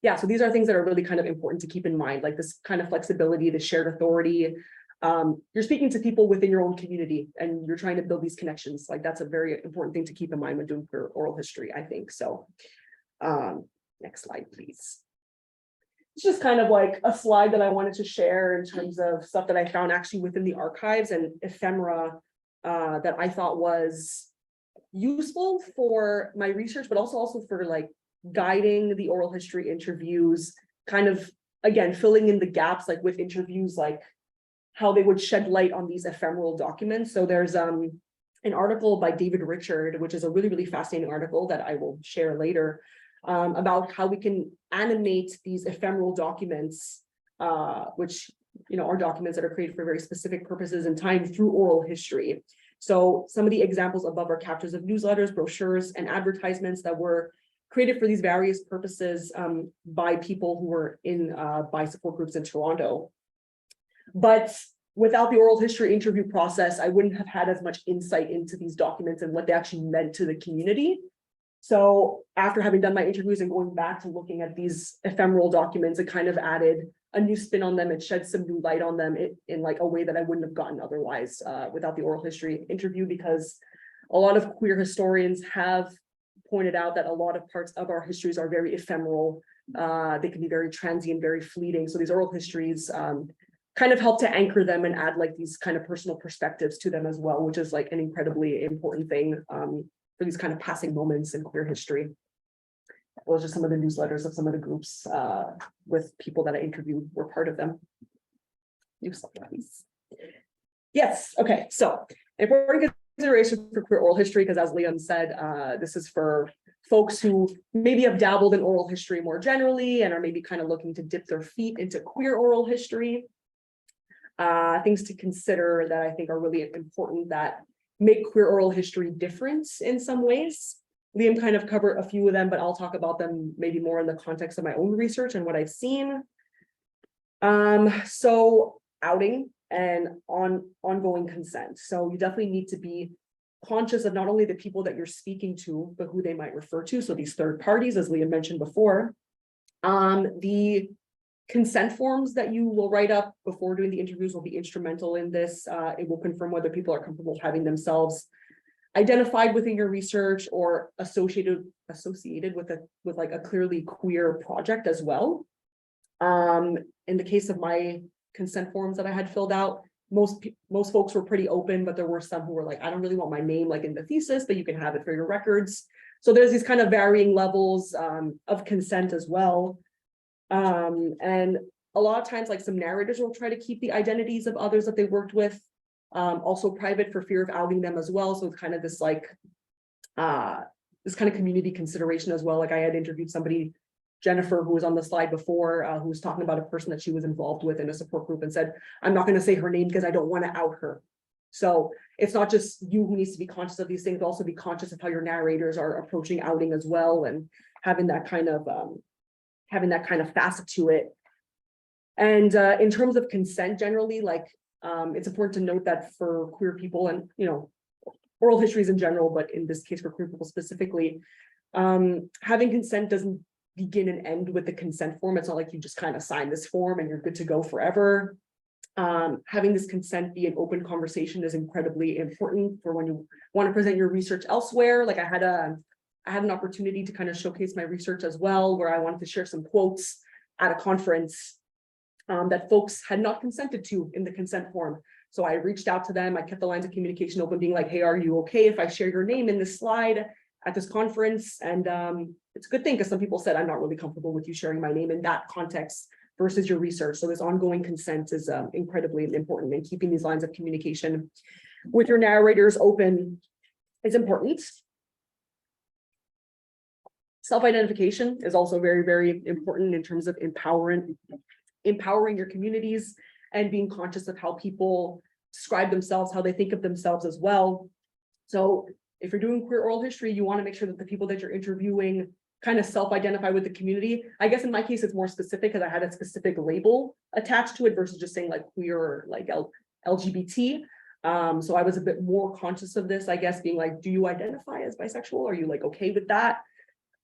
yeah, so these are things that are really kind of important to keep in mind, like this kind of flexibility, the shared authority. You're speaking to people within your own community and you're trying to build these connections. Like that's a very important thing to keep in mind when doing oral history, I think. So next slide, please. It's just kind of like a slide that I wanted to share in terms of stuff that I found actually within the archives and ephemera that I thought was useful for my research, but also for like guiding the oral history interviews, kind of, again, filling in the gaps, like with interviews, like how they would shed light on these ephemeral documents. So there's an article by David Richard, which is a really, really fascinating article that I will share later, about how we can animate these ephemeral documents, which, you know, are documents that are created for very specific purposes in time through oral history. So some of the examples above are captures of newsletters, brochures, and advertisements that were created for these various purposes by people who were in by support groups in Toronto. But without the oral history interview process, I wouldn't have had as much insight into these documents and what they actually meant to the community. So after having done my interviews and going back to looking at these ephemeral documents, it kind of added a new spin on them and shed some new light on them in like a way that I wouldn't have gotten otherwise without the oral history interview, because a lot of queer historians have pointed out that a lot of parts of our histories are very ephemeral. They can be very transient, very fleeting. So these oral histories kind of help to anchor them and add like these kind of personal perspectives to them as well, which is like an incredibly important thing for these kind of passing moments in queer history. Those are some of the newsletters of some of the groups with people that I interviewed were part of them. Next slide, please. Yes, okay, so important consideration for queer oral history, because as Liam said, this is for folks who maybe have dabbled in oral history more generally and are maybe kind of looking to dip their feet into queer oral history. Things to consider that I think are really important that make queer oral history different in some ways. Liam kind of covered a few of them, but I'll talk about them maybe more in the context of my own research and what I've seen. So outing and ongoing consent. So you definitely need to be conscious of not only the people that you're speaking to, but who they might refer to. So these third parties, as Liam mentioned before, the consent forms that you will write up before doing the interviews will be instrumental in this. It will confirm whether people are comfortable having themselves identified within your research or associated with like a clearly queer project as well. In the case of my consent forms that I had filled out, most folks were pretty open, but there were some who were like, I don't really want my name like in the thesis, but you can have it for your records. So there's these kind of varying levels of consent as well. And a lot of times, like some narrators will try to keep the identities of others that they worked with also private for fear of outing them as well. So it's kind of this like this kind of community consideration as well. Like I had interviewed somebody, Jennifer, who was on the slide before, who was talking about a person that she was involved with in a support group and said, I'm not going to say her name because I don't want to out her. So it's not just you who needs to be conscious of these things, but also be conscious of how your narrators are approaching outing as well, and having that kind of facet to it. And in terms of consent generally, like it's important to note that for queer people and, you know, oral histories in general, but in this case for queer people specifically, having consent doesn't begin and end with the consent form. It's not like you just kind of sign this form and you're good to go forever. Having this consent be an open conversation is incredibly important for when you want to present your research elsewhere. Like I had an opportunity to kind of showcase my research as well, where I wanted to share some quotes at a conference that folks had not consented to in the consent form. So I reached out to them. I kept the lines of communication open, being like, hey, are you okay if I share your name in this slide at this conference? And it's a good thing because some people said, I'm not really comfortable with you sharing my name in that context versus your research. So this ongoing consent is incredibly important, and keeping these lines of communication with your narrators open is important. Self-identification is also very, very important in terms of empowering your communities and being conscious of how people describe themselves, how they think of themselves as well. So if you're doing queer oral history, you want to make sure that the people that you're interviewing kind of self-identify with the community. I guess in my case, it's more specific because I had a specific label attached to it versus just saying like queer or like LGBT. So I was a bit more conscious of this, I guess, being like, do you identify as bisexual? Are you like okay with that?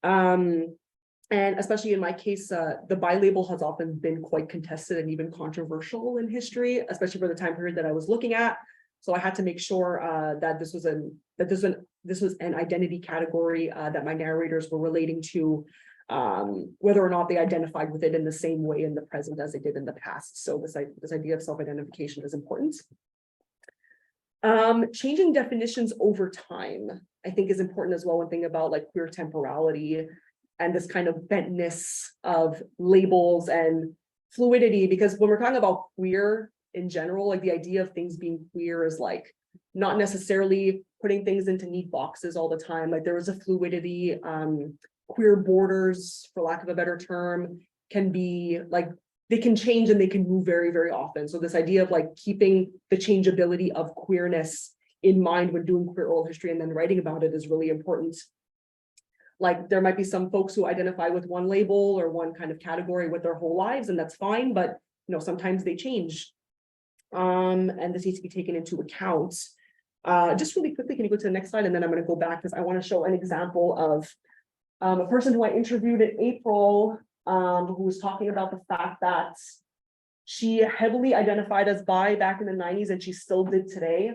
And especially in my case, the bi label has often been quite contested and even controversial in history, especially for the time period that I was looking at. So I had to make sure that this was an identity category that my narrators were relating to, whether or not they identified with it in the same way in the present as they did in the past. So this idea of self-identification is important. Changing definitions over time, I think, is important as well when thinking about like queer temporality and this kind of bentness of labels and fluidity, because when we're talking about queer in general, like the idea of things being queer is like not necessarily putting things into neat boxes all the time. Like there is a fluidity, queer borders, for lack of a better term, can be like, they can change and they can move very, very often. So this idea of like keeping the changeability of queerness in mind when doing queer oral history and then writing about it is really important. Like there might be some folks who identify with one label or one kind of category with their whole lives, and that's fine, but you know, sometimes they change. And this needs to be taken into account. Just really quickly, can you go to the next slide? And then I'm going to go back because I want to show an example of a person who I interviewed in April, who was talking about the fact that she heavily identified as bi back in the 90s, and she still did today,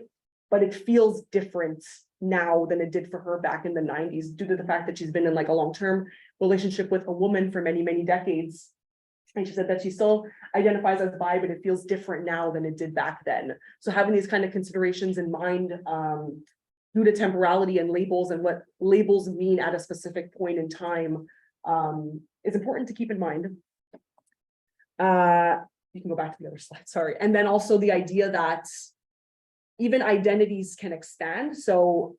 but it feels different now than it did for her back in the 90s due to the fact that she's been in like a long-term relationship with a woman for many, many decades. And she said that she still identifies as bi, but it feels different now than it did back then. So having these kind of considerations in mind, due to temporality and labels and what labels mean at a specific point in time, is important to keep in mind. You can go back to the other slide, sorry. And then also the idea that even identities can expand. So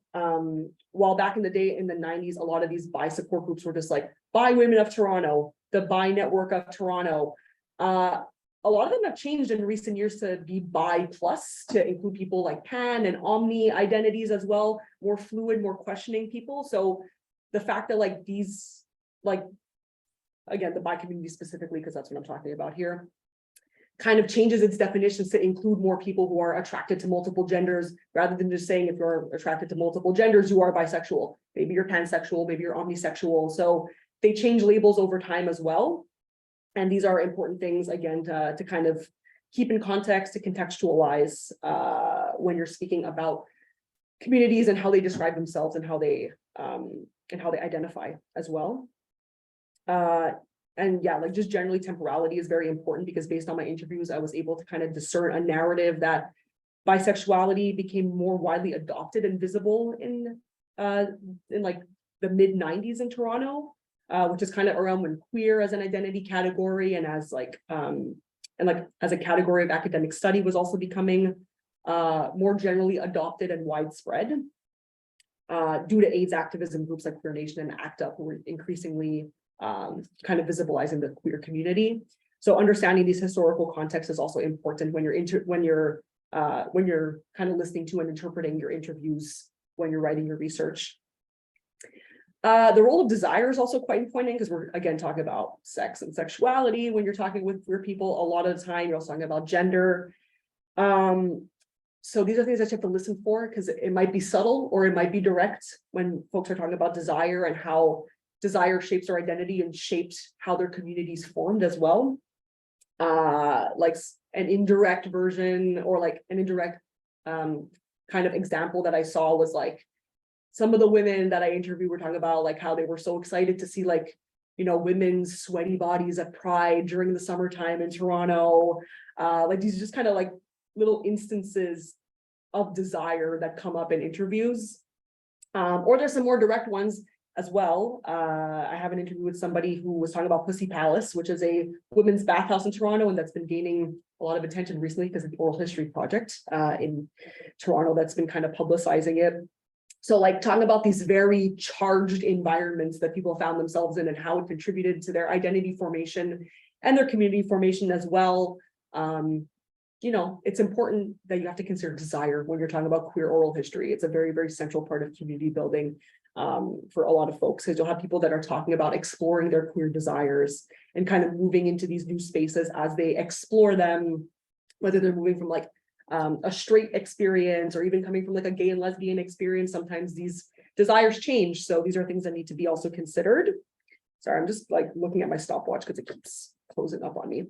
while back in the day in the 90s, a lot of these bi support groups were just like Bi Women of Toronto, the Bi Network of Toronto. A lot of them have changed in recent years to be bi plus, to include people like pan and omni identities as well, more fluid, more questioning people. So the fact that like these, like, again, the bi community specifically, because that's what I'm talking about here, kind of changes its definitions to include more people who are attracted to multiple genders, rather than just saying if you're attracted to multiple genders, you are bisexual. Maybe you're pansexual, maybe you're omnisexual. So they change labels over time as well. And these are important things, again, to kind of keep in context, to contextualize when you're speaking about communities and how they describe themselves and how they identify as well. And yeah, like just generally temporality is very important, because based on my interviews, I was able to kind of discern a narrative that bisexuality became more widely adopted and visible in like the mid-90s in Toronto, which is kind of around when queer as an identity category and as like as a category of academic study was also becoming more generally adopted and widespread due to AIDS activism groups like Queer Nation and ACT UP, who were increasingly kind of visibilizing the queer community. So understanding these historical contexts is also important when you're kind of listening to and interpreting your interviews when you're writing your research. The role of desire is also quite important, because we're again talking about sex and sexuality when you're talking with queer people. A lot of the time you're also talking about gender. So these are things that you have to listen for, because it might be subtle or it might be direct when folks are talking about desire and how desire shapes their identity and shaped how their communities formed as well. Like an indirect version, or like an indirect kind of example that I saw was like some of the women that I interviewed were talking about like how they were so excited to see like, you know, women's sweaty bodies at Pride during the summertime in Toronto. Like these are just kind of like little instances of desire that come up in interviews. Or there's some more direct ones as well. I have an interview with somebody who was talking about Pussy Palace, which is a women's bathhouse in Toronto, and that's been gaining a lot of attention recently because of the Oral History Project in Toronto that's been kind of publicizing it. So like talking about these very charged environments that people found themselves in and how it contributed to their identity formation and their community formation as well. You know, it's important that you have to consider desire when you're talking about queer oral history. It's a very, very central part of community building for a lot of folks, because you'll have people that are talking about exploring their queer desires and kind of moving into these new spaces as they explore them, whether they're moving from like a straight experience, or even coming from like a gay and lesbian experience, sometimes these desires change. So these are things that need to be also considered. Sorry, I'm just like looking at my stopwatch because it keeps closing up on me.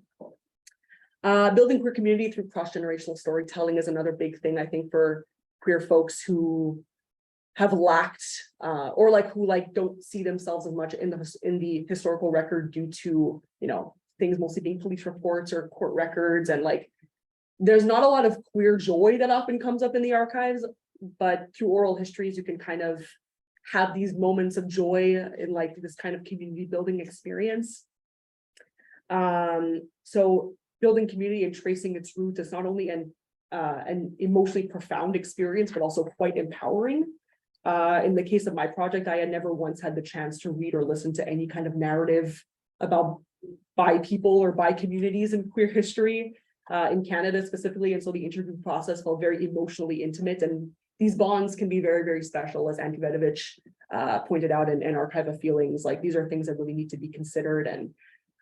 Building queer community through cross-generational storytelling is another big thing, I think, for queer folks who have lacked or like who like don't see themselves as much in the historical record due to, you know, things mostly being police reports or court records, and like there's not a lot of queer joy that often comes up in the archives, but through oral histories you can kind of have these moments of joy in like this kind of community building experience. So building community and tracing its roots is not only an emotionally profound experience, but also quite empowering. In the case of my project, I had never once had the chance to read or listen to any kind of narrative about bi people or bi communities in queer history in Canada specifically. And so the interview process felt very emotionally intimate, and these bonds can be very, very special, as Devitt pointed out in Archive of Feelings. Like these are things that really need to be considered. And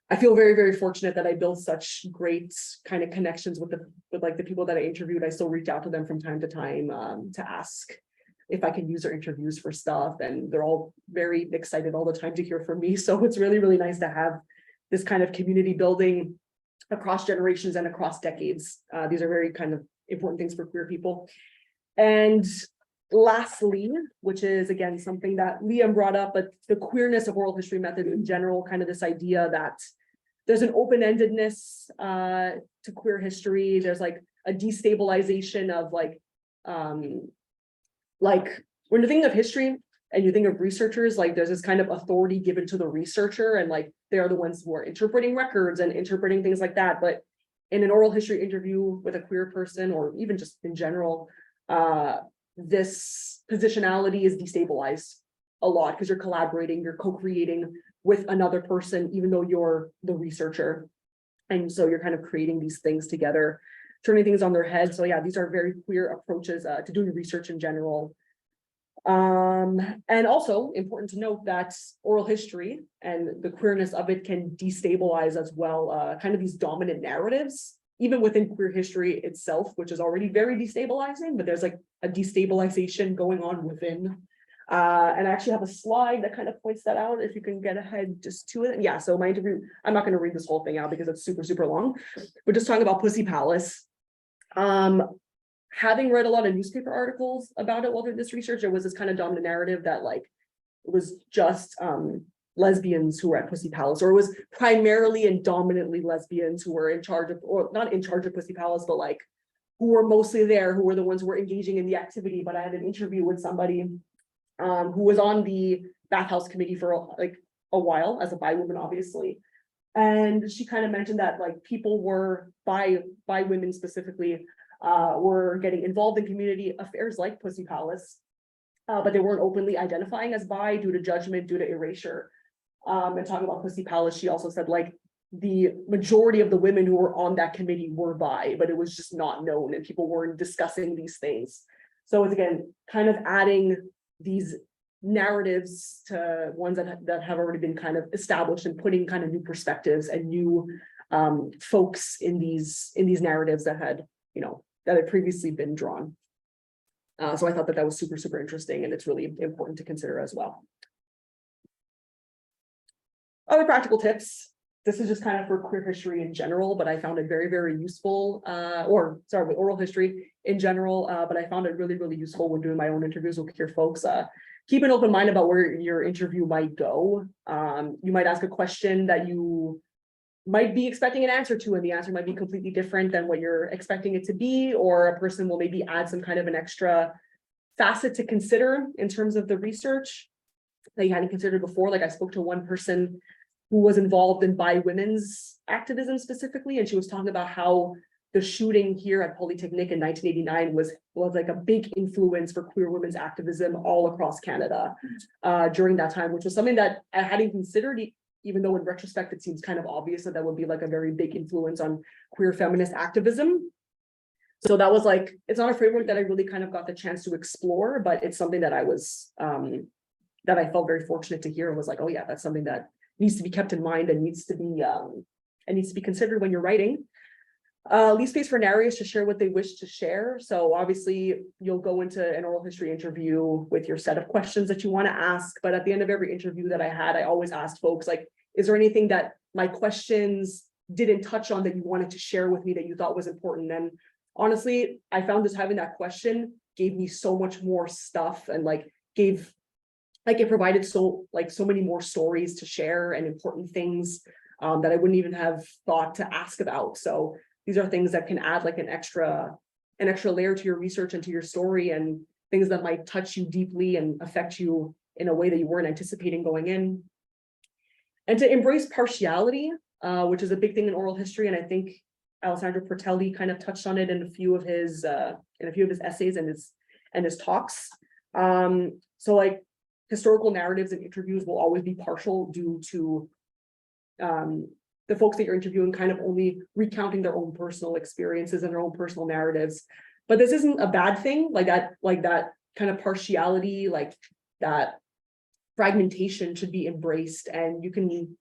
I feel very, very fortunate that I built such great kind of connections with like the people that I interviewed. I still reach out to them from time to time to ask if I can use their interviews for stuff. And they're all very excited all the time to hear from me. So it's really, really nice to have this kind of community building across generations and across decades. These are very kind of important things for queer people. And lastly, which is again something that Liam brought up, but the queerness of oral history methods in general, kind of this idea that there's an open-endedness to queer history. There's like a destabilization of like when you think of history and you think of researchers, like there's this kind of authority given to the researcher, and like they're the ones who are interpreting records and interpreting things like that. But in an oral history interview with a queer person, or even just in general, this positionality is destabilized a lot because you're collaborating, you're co-creating with another person, even though you're the researcher. And so you're kind of creating these things together, turning things on their head. So yeah, these are very queer approaches to doing research in general. And also important to note that oral history and the queerness of it can destabilize as well, kind of these dominant narratives, even within queer history itself, which is already very destabilizing, but there's like a destabilization going on within. And I actually have a slide that kind of points that out, if you can get ahead just to it. Yeah, so my interview, I'm not going to read this whole thing out because it's super, super long. We're just talking about Pussy Palace. Having read a lot of newspaper articles about it while doing this research, there was this kind of dominant narrative that like it was just lesbians who were at Pussy Palace, or it was primarily and dominantly lesbians who were in charge of, or not in charge of Pussy Palace, but like who were mostly there, who were the ones who were engaging in the activity. But I had an interview with somebody who was on the bathhouse committee for like a while as a bi woman, obviously. And she kind of mentioned that like people were bi women specifically were getting involved in community affairs like Pussy Palace, but they weren't openly identifying as bi due to judgment, due to erasure. And talking about Pussy Palace, she also said like the majority of the women who were on that committee were bi, but it was just not known and people weren't discussing these things. So it's again kind of adding these narratives to ones that have already been kind of established, and putting kind of new perspectives and new folks in these narratives that had, you know, that had previously been drawn. So I thought that was super, super interesting, and it's really important to consider as well. Other practical tips. This is just kind of for queer history in general, but I found it very, very useful, with oral history in general, but I found it really, really useful when doing my own interviews with queer folks. Keep an open mind about where your interview might go. You might ask a question that you might be expecting an answer to, and the answer might be completely different than what you're expecting it to be, or a person will maybe add some kind of an extra facet to consider in terms of the research that you hadn't considered before. Like I spoke to one person who was involved in bi women's activism specifically, and she was talking about how the shooting here at Polytechnic in 1989 was like a big influence for queer women's activism all across Canada during that time, which was something that I hadn't considered, even though in retrospect it seems kind of obvious that would be like a very big influence on queer feminist activism. So that was like, it's not a framework that I really kind of got the chance to explore, but it's something that I was that I felt very fortunate to hear, and was like, oh yeah, that's something that needs to be kept in mind and needs to be considered when you're writing. Leave space for narrators to share what they wish to share. So obviously you'll go into an oral history interview with your set of questions that you want to ask. But at the end of every interview that I had, I always asked folks like, is there anything that my questions didn't touch on that you wanted to share with me that you thought was important? And honestly, I found just having that question gave me so much more stuff and it provided so many more stories to share and important things that I wouldn't even have thought to ask about. So these are things that can add like an extra layer to your research and to your story, and things that might touch you deeply and affect you in a way that you weren't anticipating going in. And to embrace partiality, which is a big thing in oral history. And I think Alessandro Portelli kind of touched on it in a few of his essays and his talks. So like historical narratives and interviews will always be partial due to the folks that you're interviewing kind of only recounting their own personal experiences and their own personal narratives. But this isn't a bad thing, like that kind of partiality, like that fragmentation should be embraced. And you can,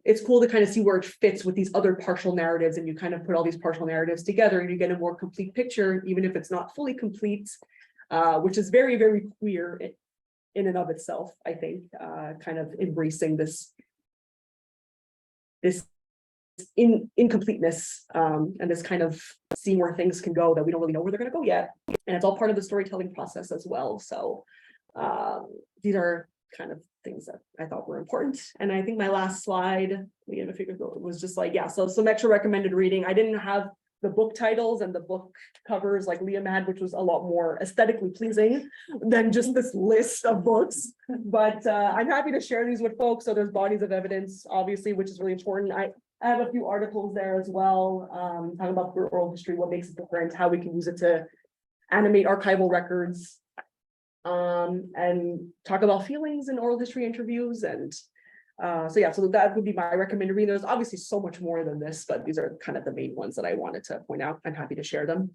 it's cool to kind of see where it fits with these other partial narratives, and you kind of put all these partial narratives together and you get a more complete picture, even if it's not fully complete, which is very, very queer in and of itself, I think, kind of embracing this incompleteness and this kind of seeing where things can go that we don't really know where they're going to go yet. And it's all part of the storytelling process as well. So these are kind of things that I thought were important. And I think my last slide, was just like, yeah, so some extra recommended reading. I didn't have the book titles and the book covers like Liam had, which was a lot more aesthetically pleasing than just this list of books. But I'm happy to share these with folks. So there's bodies of evidence, obviously, which is really important. I have a few articles there as well, talking about oral history, what makes it different, how we can use it to animate archival records, and talk about feelings in oral history interviews. And so that would be my recommended reading. There's obviously so much more than this, but these are kind of the main ones that I wanted to point out. I'm happy to share them.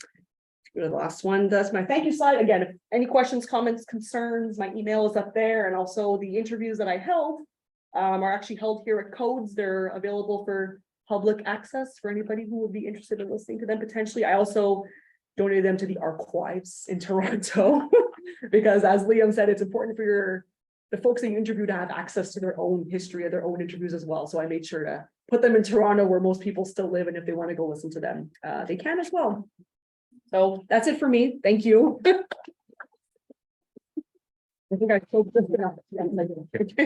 Go to the last one. That's my thank you slide. Again, if any questions, comments, concerns, my email is up there. And also the interviews that I held are actually held here at Codes. They're available for public access for anybody who would be interested in listening to them potentially. I also donated them to the archives in Toronto because, as Liam said, it's important for the folks that you interview to have access to their own history of their own interviews as well. So I made sure to put them in Toronto where most people still live. And if they want to go listen to them, they can as well. So that's it for me. Thank you. I think I spoke just enough.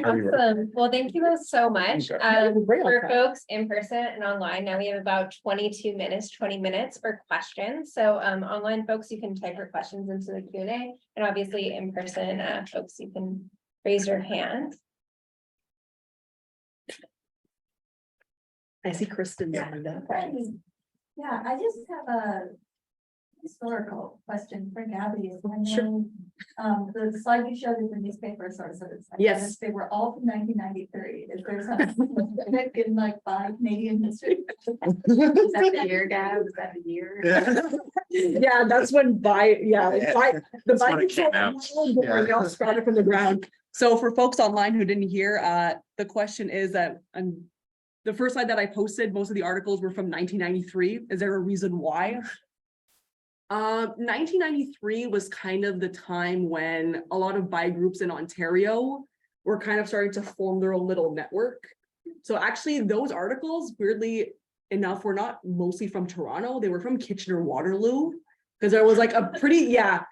Awesome. Well, thank you both so much. Great. For folks in person and online, now we have about 20 minutes for questions. So online folks, you can type your questions into the Q&A, and obviously in person folks, you can raise your hand. I see Kristen. Yeah, I just have a historical question for Gabby. Sure. The slide you showed in the newspaper sources. Yes. They were all from 1993. Is there something in like by Canadian history? Is that the year, Gab? Is that the year? Yeah, that's when the they all sprouted from the ground. So for folks online who didn't hear, the question is that the first slide that I posted, most of the articles were from 1993. Is there a reason why? 1993 was kind of the time when a lot of bi groups in Ontario were kind of starting to form their own little network. So actually those articles, weirdly enough, were not mostly from Toronto. They were from Kitchener-Waterloo, because there was like a pretty, there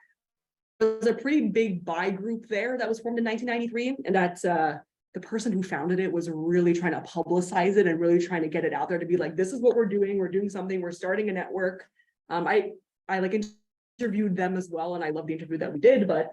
was a pretty big bi group there that was formed in 1993. And that's the person who founded it was really trying to publicize it and really trying to get it out there to be like, this is what we're doing something, we're starting a network. I like interviewed them as well, and I love the interview that we did, but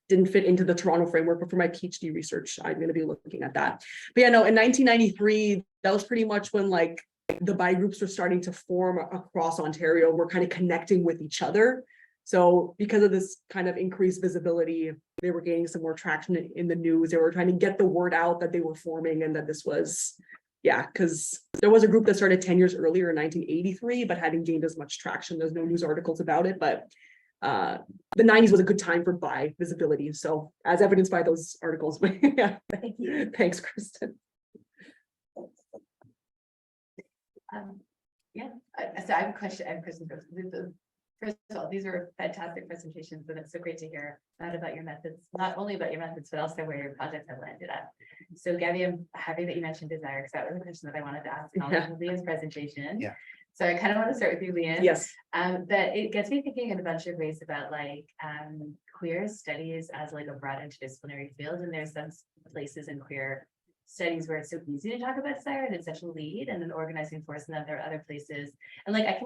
didn't fit into the Toronto framework. But for my PhD research, I'm going to be looking at that. But yeah, no, in 1993, that was pretty much when like the bi groups were starting to form across Ontario. We're kind of connecting with each other. So because of this kind of increased visibility, they were gaining some more traction in the news. They were trying to get the word out that they were forming and that this was. Yeah, because there was a group that started 10 years earlier in 1983, but hadn't gained as much traction. There's no news articles about it, but the 90s was a good time for bi visibility. So as evidenced by those articles. Yeah, thank you. Thanks, Kristen. Yeah, so I have a question. First of all, these were fantastic presentations, and it's so great to hear about your methods, not only about your methods, but also where your projects have landed at. So Gabby, I'm happy that you mentioned desire, because that was a question that I wanted to ask on Leah's presentation. Yeah. So I kind of want to start with you, Leah. Yes. But it gets me thinking in a bunch of ways about like queer studies as like a broad interdisciplinary field, and there's some places in queer studies where it's so easy to talk about desire and it's such a lead and an organizing force, and then there are other places. And like I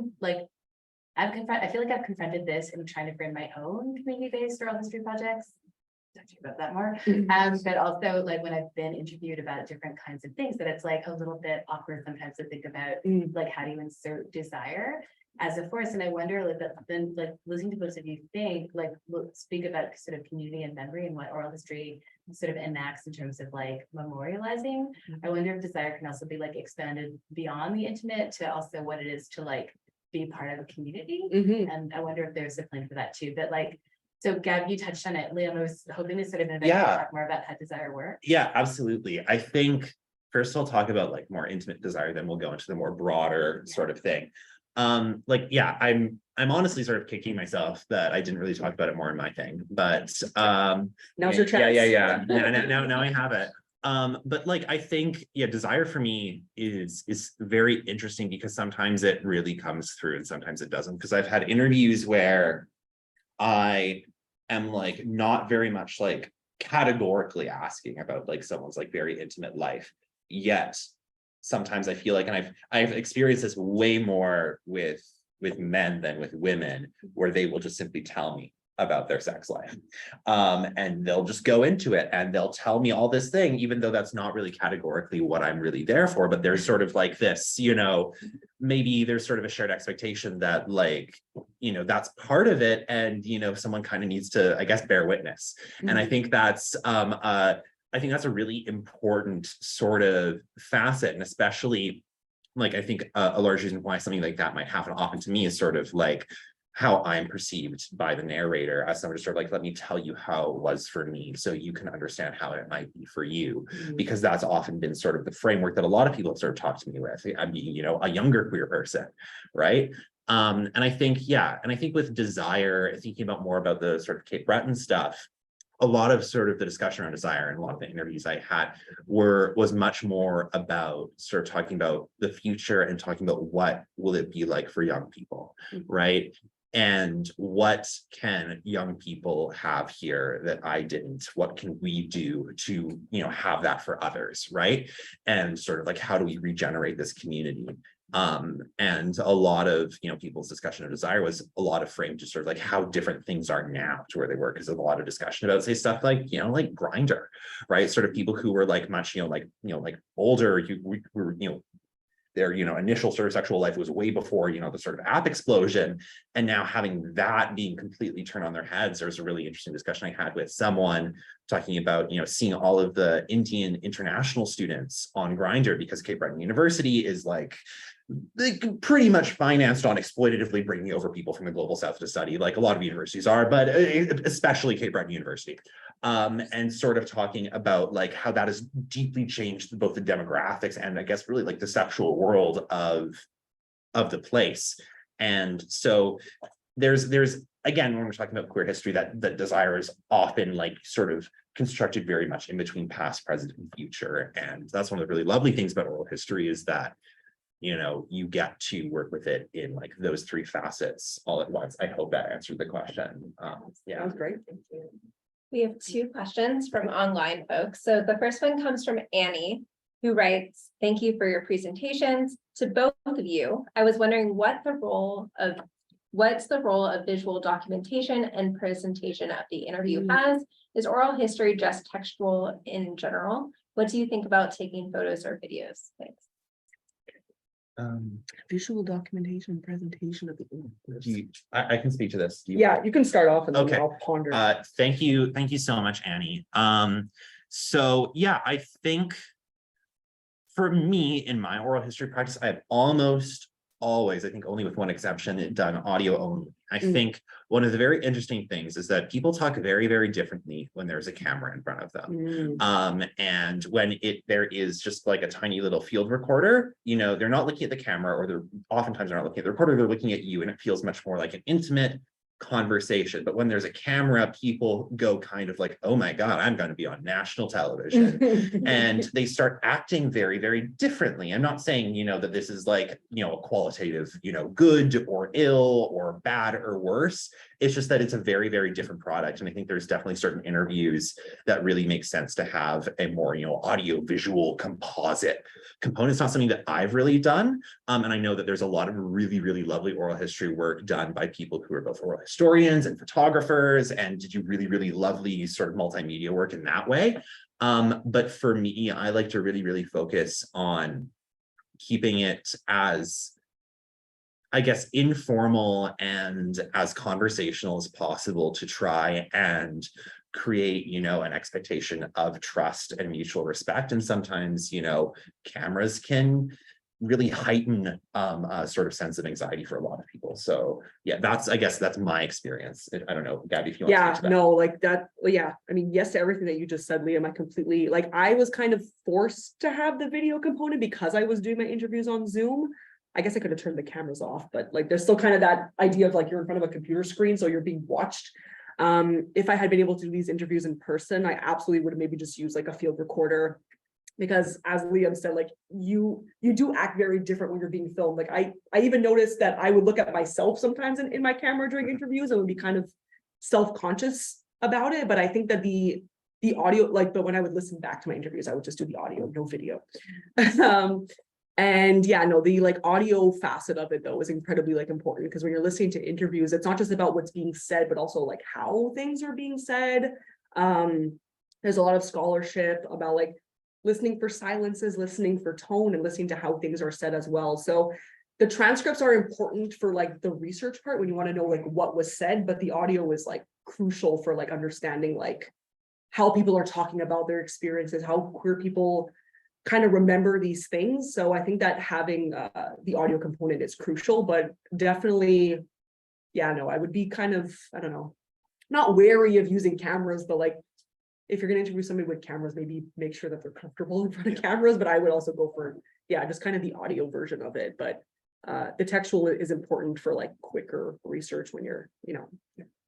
feel like I've confronted this in trying to frame my own community-based oral history projects. Talk to you about that more. But also like when I've been interviewed about different kinds of things, that it's like a little bit awkward sometimes to think about like how do you insert desire as a force. And I wonder like that then like listening to both of you think like speak about sort of community and memory and what oral history sort of enacts in terms of like memorializing. I wonder if desire can also be like expanded beyond the intimate to also what it is to like be part of a community. And I wonder if there's a plan for that too. But like, so Gab, you touched on it. Liam, I was hoping to sort of invite you to talk more about how desire works. Yeah, absolutely. I think first we'll talk about like more intimate desire, then we'll go into the more broader sort of thing. I'm honestly sort of kicking myself that I didn't really talk about it more in my thing, but Now's your chance. Yeah. Now I have it. But like I think desire for me is very interesting because sometimes it really comes through and sometimes it doesn't, because I've had interviews where I am like not very much like categorically asking about like someone's like very intimate life, yet sometimes I feel like, and I've experienced this way more with men than with women, where they will just simply tell me about their sex life. And they'll just go into it and they'll tell me all this thing, even though that's not really categorically what I'm really there for. But there's sort of like this, maybe there's sort of a shared expectation that like, that's part of it. And, someone kind of needs to, I guess, bear witness. And I think that's, a really important sort of facet. And especially like, I think a large reason why something like that might happen often to me is sort of like how I'm perceived by the narrator as someone to sort of like, let me tell you how it was for me so you can understand how it might be for you, because that's often been sort of the framework that a lot of people have sort of talked to me with. I'm being, a younger queer person, right? And I think with desire, thinking about more about the sort of Cape Breton stuff, a lot of sort of the discussion around desire and a lot of the interviews I had was much more about sort of talking about the future and talking about what will it be like for young people, right? And what can young people have here that I didn't? What can we do to, have that for others, right? And sort of like, how do we regenerate this community? And a lot of, people's discussion of desire was a lot of framed to sort of like how different things are now to where they were, because there's a lot of discussion about, say, stuff like, like Grindr, right? Sort of people who were like much, like older, their, initial sort of sexual life was way before, the sort of app explosion. And now having that being completely turned on their heads, there's a really interesting discussion I had with someone talking about, seeing all of the Indian international students on Grindr, because Cape Breton University is like, they pretty much financed on exploitatively bringing over people from the global south to study, like a lot of universities are, but especially Cape Breton University. And sort of talking about like how that has deeply changed both the demographics and I guess really like the sexual world of the place. And so there's again, when we're talking about queer history, that desire is often like sort of constructed very much in between past, present, and future. And that's one of the really lovely things about oral history is that you get to work with it in like those three facets all at once. I hope that answered the question. That was great. Thank you. We have two questions from online folks. So the first one comes from Annie, who writes, "Thank you for your presentations. To both of you, I was wondering what's the role of visual documentation and presentation of the interview has? Is oral history just textual in general? What do you think about taking photos or videos?" Thanks. Visual documentation and presentation of the interviews. I can speak to this. Yeah, you can start off and then Okay. I'll ponder. Thank you so much, Annie. So yeah, I think for me in my oral history practice, I've almost always, I think only with one exception, done audio only. I think one of the very interesting things is that people talk very, very differently when there's a camera in front of them. And when there is just like a tiny little field recorder, you know, they're not looking at the camera, or they're oftentimes not looking at the recorder, they're looking at you, and it feels much more like an intimate conversation. But when there's a camera, people go kind of like, oh my God, I'm going to be on national television. And they start acting very, very differently. I'm not saying, you know, that this is like, you know, a qualitative, you know, good or ill or bad or worse. It's just that it's a very, very different product. And I think there's definitely certain interviews that really make sense to have a more, you know, audio visual composite component. It's not something that I've really done. And I know that there's a lot of really, really lovely oral history work done by people who are both oral historians and photographers, and did you really, really lovely sort of multimedia work in that way. But for me, I like to really, really focus on keeping it as, I guess, informal and as conversational as possible, to try and create, you know, an expectation of trust and mutual respect. And sometimes, you know, cameras can really heighten a sort of sense of anxiety for a lot of people. So yeah, I guess that's my experience. I don't know, Gabby, if you want to speak to that. No, like that. Yeah, I mean, yes to everything that you just said, Liam. I completely, like, I was kind of forced to have the video component because I was doing my interviews on Zoom. I guess I could have turned the cameras off, but like there's still kind of that idea of like you're in front of a computer screen, so you're being watched. If I had been able to do these interviews in person, I absolutely would have maybe just used like a field recorder, because as Liam said, like you do act very different when you're being filmed. Like I even noticed that I would look at myself sometimes in my camera during interviews and would be kind of self-conscious about it. But I think that the audio, like, but when I would listen back to my interviews, I would just do the audio, no video. And yeah, no, the like audio facet of it though is incredibly like important, because when you're listening to interviews, it's not just about what's being said, but also like how things are being said. There's a lot of scholarship about like listening for silences, listening for tone, and listening to how things are said as well. So the transcripts are important for like the research part when you want to know like what was said, but the audio is like crucial for like understanding like how people are talking about their experiences, how queer people kind of remember these things. So I think that having the audio component is crucial, but definitely, yeah, no, I would be kind of, I don't know, not wary of using cameras, but like, if you're going to interview somebody with cameras, maybe make sure that they're comfortable in front of cameras. But I would also go for, yeah, just kind of the audio version of it. But the textual is important for like quicker research when you're, you know,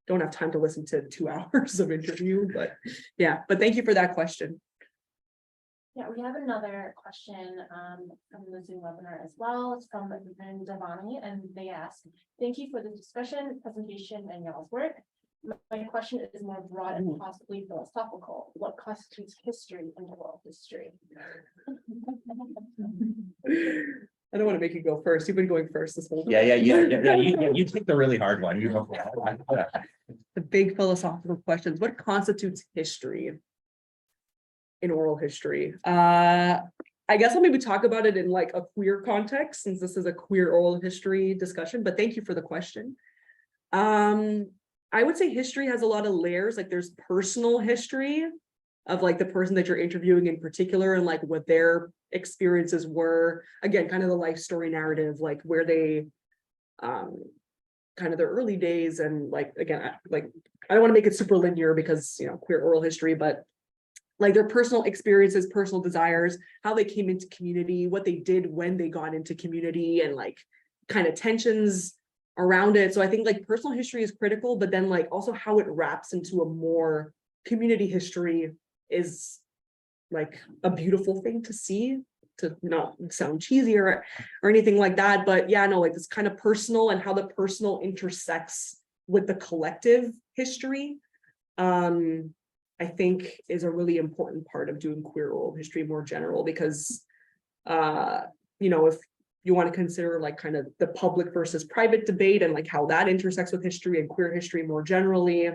don't have time to listen to 2 hours of interview. But yeah, but thank you for that question. Yeah, we have another question from the Zoom webinar as well. It's from Devani, and they ask, thank you for the discussion, presentation, and y'all's work. My question is more broad and possibly philosophical. What constitutes history in oral history? I don't want to make you go first. You've been going first this whole time. Yeah. You take the really hard one. You go for that. The big philosophical questions. What constitutes history in oral history? I guess I'll maybe talk about it in like a queer context, since this is a queer oral history discussion, but thank you for the question. I would say history has a lot of layers. Like there's personal history of like the person that you're interviewing in particular, and like what their experiences were. Again, kind of the life story narrative, like where they, kind of their early days. And like, again, I don't want to make it super linear because, you know, queer oral history, but like their personal experiences, personal desires, how they came into community, what they did when they got into community, and like kind of tensions around it. So I think like personal history is critical, but then like also how it wraps into a more community history is like a beautiful thing to see, to not sound cheesy or anything like that. But yeah, no, like it's kind of personal, and how the personal intersects with the collective history, I think is a really important part of doing queer oral history more general, because you know, if you want to consider like kind of the public versus private debate and like how that intersects with history and queer history more generally.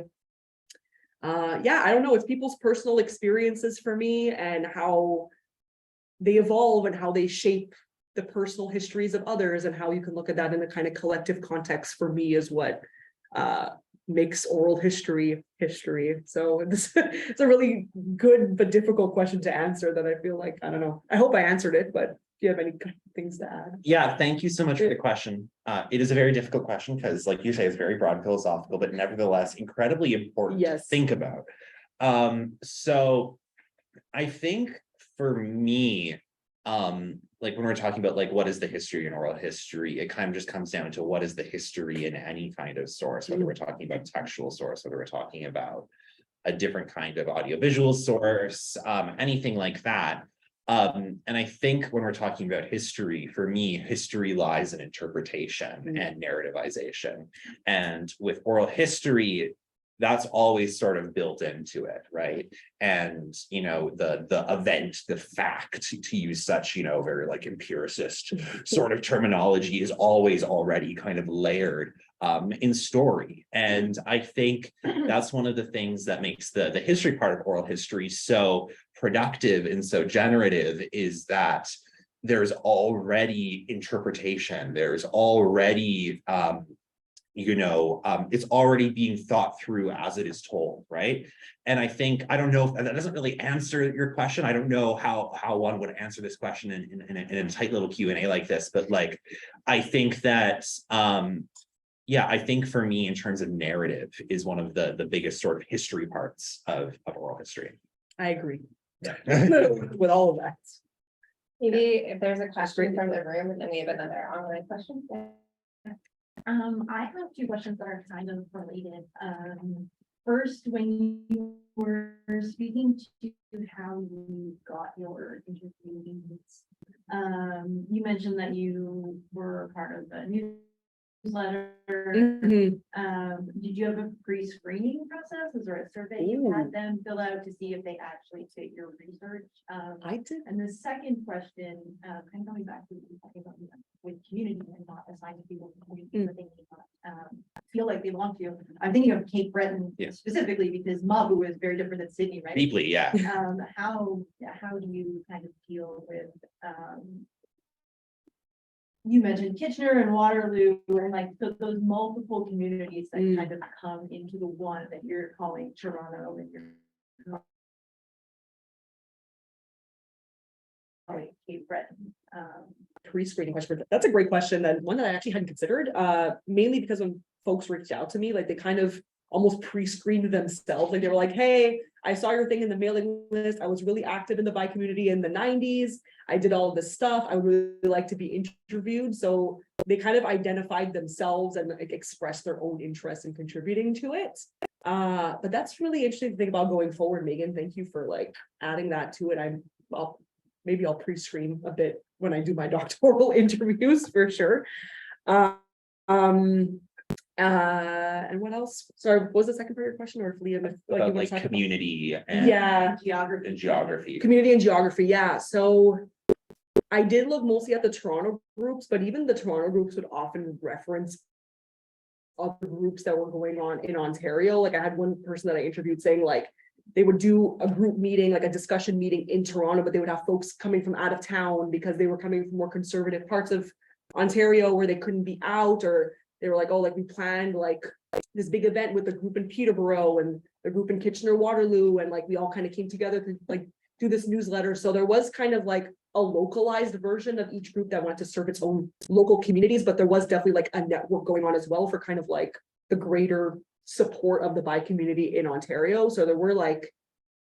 Yeah, I don't know, it's people's personal experiences for me, and how they evolve and how they shape the personal histories of others, and how you can look at that in a kind of collective context, for me is what makes oral history history. So it's a really good but difficult question to answer that I feel like, I don't know, I hope I answered it, but you have any things to add? Yeah, thank you so much for the question. It is a very difficult question because, like you say, it's very broad and philosophical, but nevertheless incredibly important to Yes. think about. So I think for me, like when we're talking about like what is the history in oral history, it kind of just comes down to what is the history in any kind of source, whether we're talking about textual source, whether we're talking about a different kind of audiovisual source, anything like that. And I think when we're talking about history, for me, history lies in interpretation and narrativization. And with oral history, that's always sort of built into it, right? And, you know, the event, the fact, to use such, you know, very like empiricist sort of terminology, is always already kind of layered in story. And I think that's one of the things that makes the history part of oral history so productive and so generative, is that there's already interpretation, there's already it's already being thought through as it is told, right? And I think, I don't know if that doesn't really answer your question. I don't know how one would answer this question in a tight little Q&A like this, but like, I think that, yeah, I think for me, in terms of narrative, is one of the biggest sort of history parts of oral history. I agree. Yeah. With all of that. Maybe if there's a question from the room, and then we have another online question. I have two questions that are kind of related. First, when you were speaking to how you got your interviews, you mentioned that you were part of the newsletter. Did you have a pre-screening process? Was there a survey you had them fill out to see if they actually fit your research? I did. And the second question, kind of going back to what you were talking about with community and not assigned to people that they may not feel like they belong to. I'm thinking of Cape Breton specifically because Mabu is very different than Sydney, right? Deeply, yeah. How do you kind of deal with you mentioned Kitchener and Waterloo and like those multiple communities that kind of come into the one that you're calling Toronto and you're calling Cape Breton. Pre-screening question. That's a great question, and one that I actually hadn't considered, mainly because when folks reached out to me, like they kind of almost pre-screened themselves. Like they were like, hey, I saw your thing in the mailing list. I was really active in the bi community in the 90s. I did all of this stuff. I would really like to be interviewed. So they kind of identified themselves and like expressed their own interest in contributing to it. But that's really interesting to think about going forward, Megan. Thank you for like adding that to it. Maybe I'll pre-screen a bit when I do my doctoral interviews for sure. And what else? Sorry, what was the second part of your question? Or if Liam, if like, About you like community and geography. Community and geography, yeah. So I did look mostly at the Toronto groups, but even the Toronto groups would often reference other groups that were going on in Ontario. Like I had one person that I interviewed saying like they would do a group meeting, like a discussion meeting in Toronto, but they would have folks coming from out of town because they were coming from more conservative parts of Ontario where they couldn't be out, or they were like, oh, like we planned like this big event with the group in Peterborough and the group in Kitchener-Waterloo, and like we all kind of came together to like do this newsletter. So there was kind of like a localized version of each group that wanted to serve its own local communities, but there was definitely like a network going on as well for kind of like the greater support of the bi community in Ontario. So there were like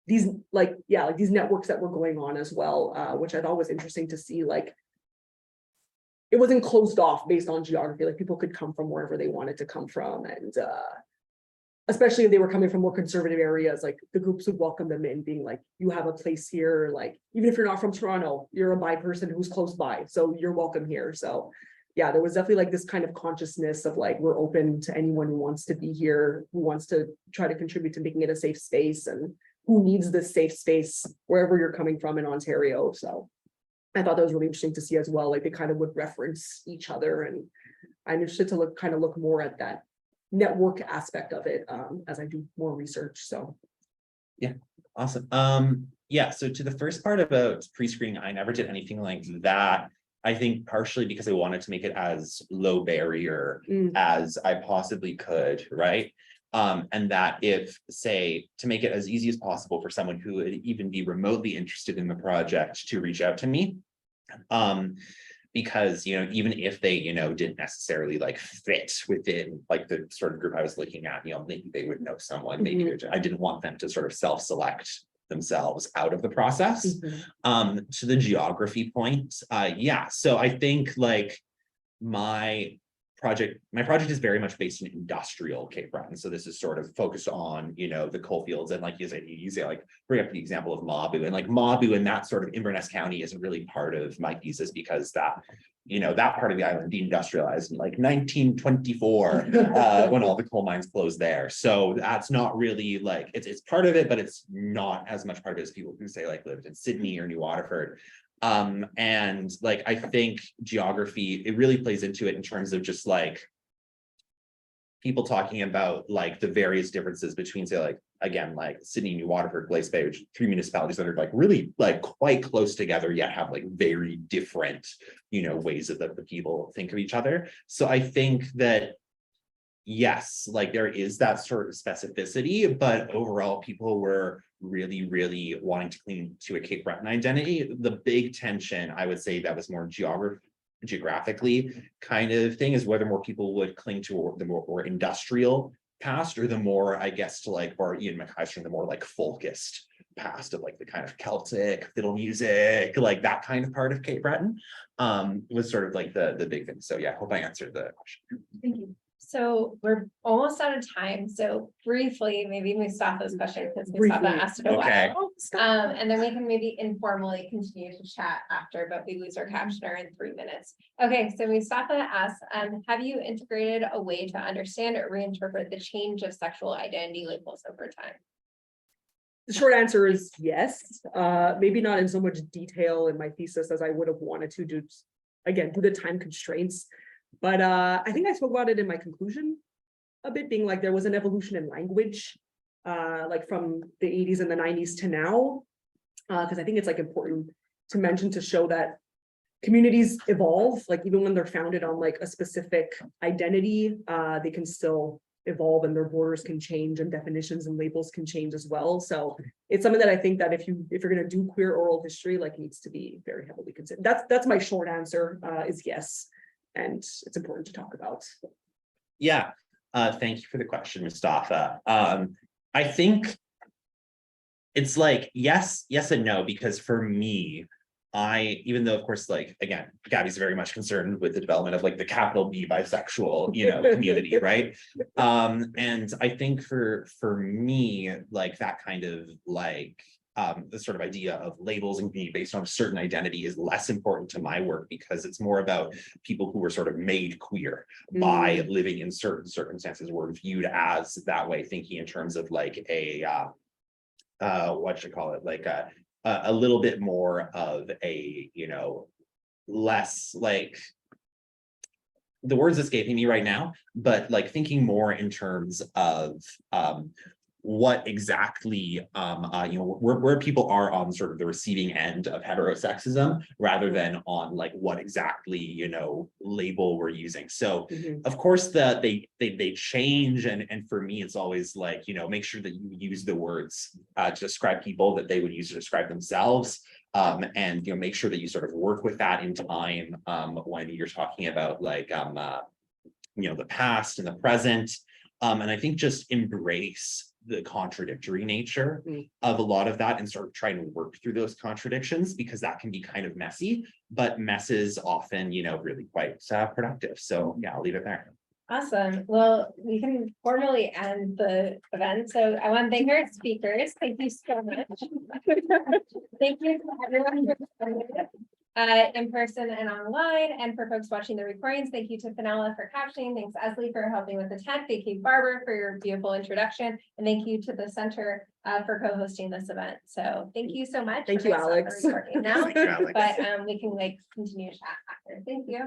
these like, yeah, like these networks that were going on as well, which I thought was interesting to see. Like it wasn't closed off based on geography, like people could come from wherever they wanted to come from. And especially if they were coming from more conservative areas, like the groups would welcome them in, being like, you have a place here, like even if you're not from Toronto, you're a bi person who's close by, so you're welcome here. So yeah, there was definitely like this kind of consciousness of like, we're open to anyone who wants to be here, who wants to try to contribute to making it a safe space, and who needs this safe space wherever you're coming from in Ontario. So I thought that was really interesting to see as well. Like they kind of would reference each other, and I'm interested to look more at that network aspect of it as I do more research. So yeah, awesome. Yeah, so to the first part about pre-screening, I never did anything like that. I think partially because I wanted to make it as low barrier as I possibly could, right? And that if, say, to make it as easy as possible for someone who would even be remotely interested in the project to reach out to me, Because, even if they, didn't necessarily like fit within like the sort of group I was looking at, maybe they would know someone, maybe I didn't want them to sort of self-select themselves out of the process. To the geography point, yeah, so I think like my project is very much based in industrial Cape Breton. So this is sort of focused on, the coal fields. And like you say, like bring up the example of Mabu, and like Mabu and that sort of Inverness County isn't really part of my thesis because that, that part of the island deindustrialized in like 1924 when all the coal mines closed there. So that's not really like, it's part of it, but it's not as much part of it as people who say like lived in Sydney or New Waterford. And like, I think geography, it really plays into it in terms of just like people talking about like the various differences between, say, like, again, like Sydney, New Waterford, Glace Bay, which 3 municipalities that are like really like quite close together, yet have like very different, ways that the people think of each other. So I think that, yes, like there is that sort of specificity, but overall people were really, really wanting to cling to a Cape Breton identity. The big tension, I would say, that was more geographically kind of thing, is whether more people would cling to the more industrial past, or the more, I guess, to like, or Ian McIster, the more like folkist past of like the kind of Celtic fiddle music, like that kind of part of Cape Breton, was sort of like the big thing. So yeah, I hope I answered the question. Thank you. So we're almost out of time. So briefly, maybe we stop this question because we saw that asked it a while. And then we can maybe informally continue to chat after, but we lose our captioner in 3 minutes. Okay, so Mustafa asks, have you integrated a way to understand or reinterpret the change of sexual identity labels over time? The short answer is yes. Maybe not in so much detail in my thesis as I would have wanted to do, again, due to time constraints. But I think I spoke about it in my conclusion a bit, being like there was an evolution in language, like from the 80s and the 90s to now, because I think it's like important to mention to show that communities evolve, like even when they're founded on like a specific identity, they can still evolve and their borders can change and definitions and labels can change as well. So it's something that I think that if you're going to do queer oral history, like needs to be very heavily considered. That's my short answer, is yes. And it's important to talk about. Yeah, thank you for the question, Mustafa. I think it's like yes and no, because for me, even though of course, like again, Gabby's very much concerned with the development of like the capital B bisexual, community, right? And I think for me, like that kind of like the sort of idea of labels and being based on a certain identity is less important to my work, because it's more about people who were sort of made queer by living in certain circumstances, were viewed as that way, thinking in terms of like a what should I call it, like a little bit more of a, less like, the word's escaping me right now, but like thinking more in terms of what exactly where people are on sort of the receiving end of heterosexism, rather than on like what exactly label we're using. So of course they change, and for me it's always like make sure that you use the words to describe people that they would use to describe themselves, and make sure that you sort of work with that in time when you're talking about like the past and the present, and I think just embrace the contradictory nature of a lot of that and sort of try to work through those contradictions, because that can be kind of messy, but mess is often, really quite productive. So yeah, I'll leave it there. Awesome. Well, we can formally end the event. So I want to thank our speakers. Thank you so much. Thank you to everyone for joining us, in person and online, and for folks watching the recordings. Thank you to Fenella for captioning. Thanks, Esley, for helping with the tech. Thank you, Barbara, for your beautiful introduction. And thank you to the center for co-hosting this event. So thank you so much. Thank you, Alex. Now, Thank you, Alex. but we can continue to chat after. Thank you.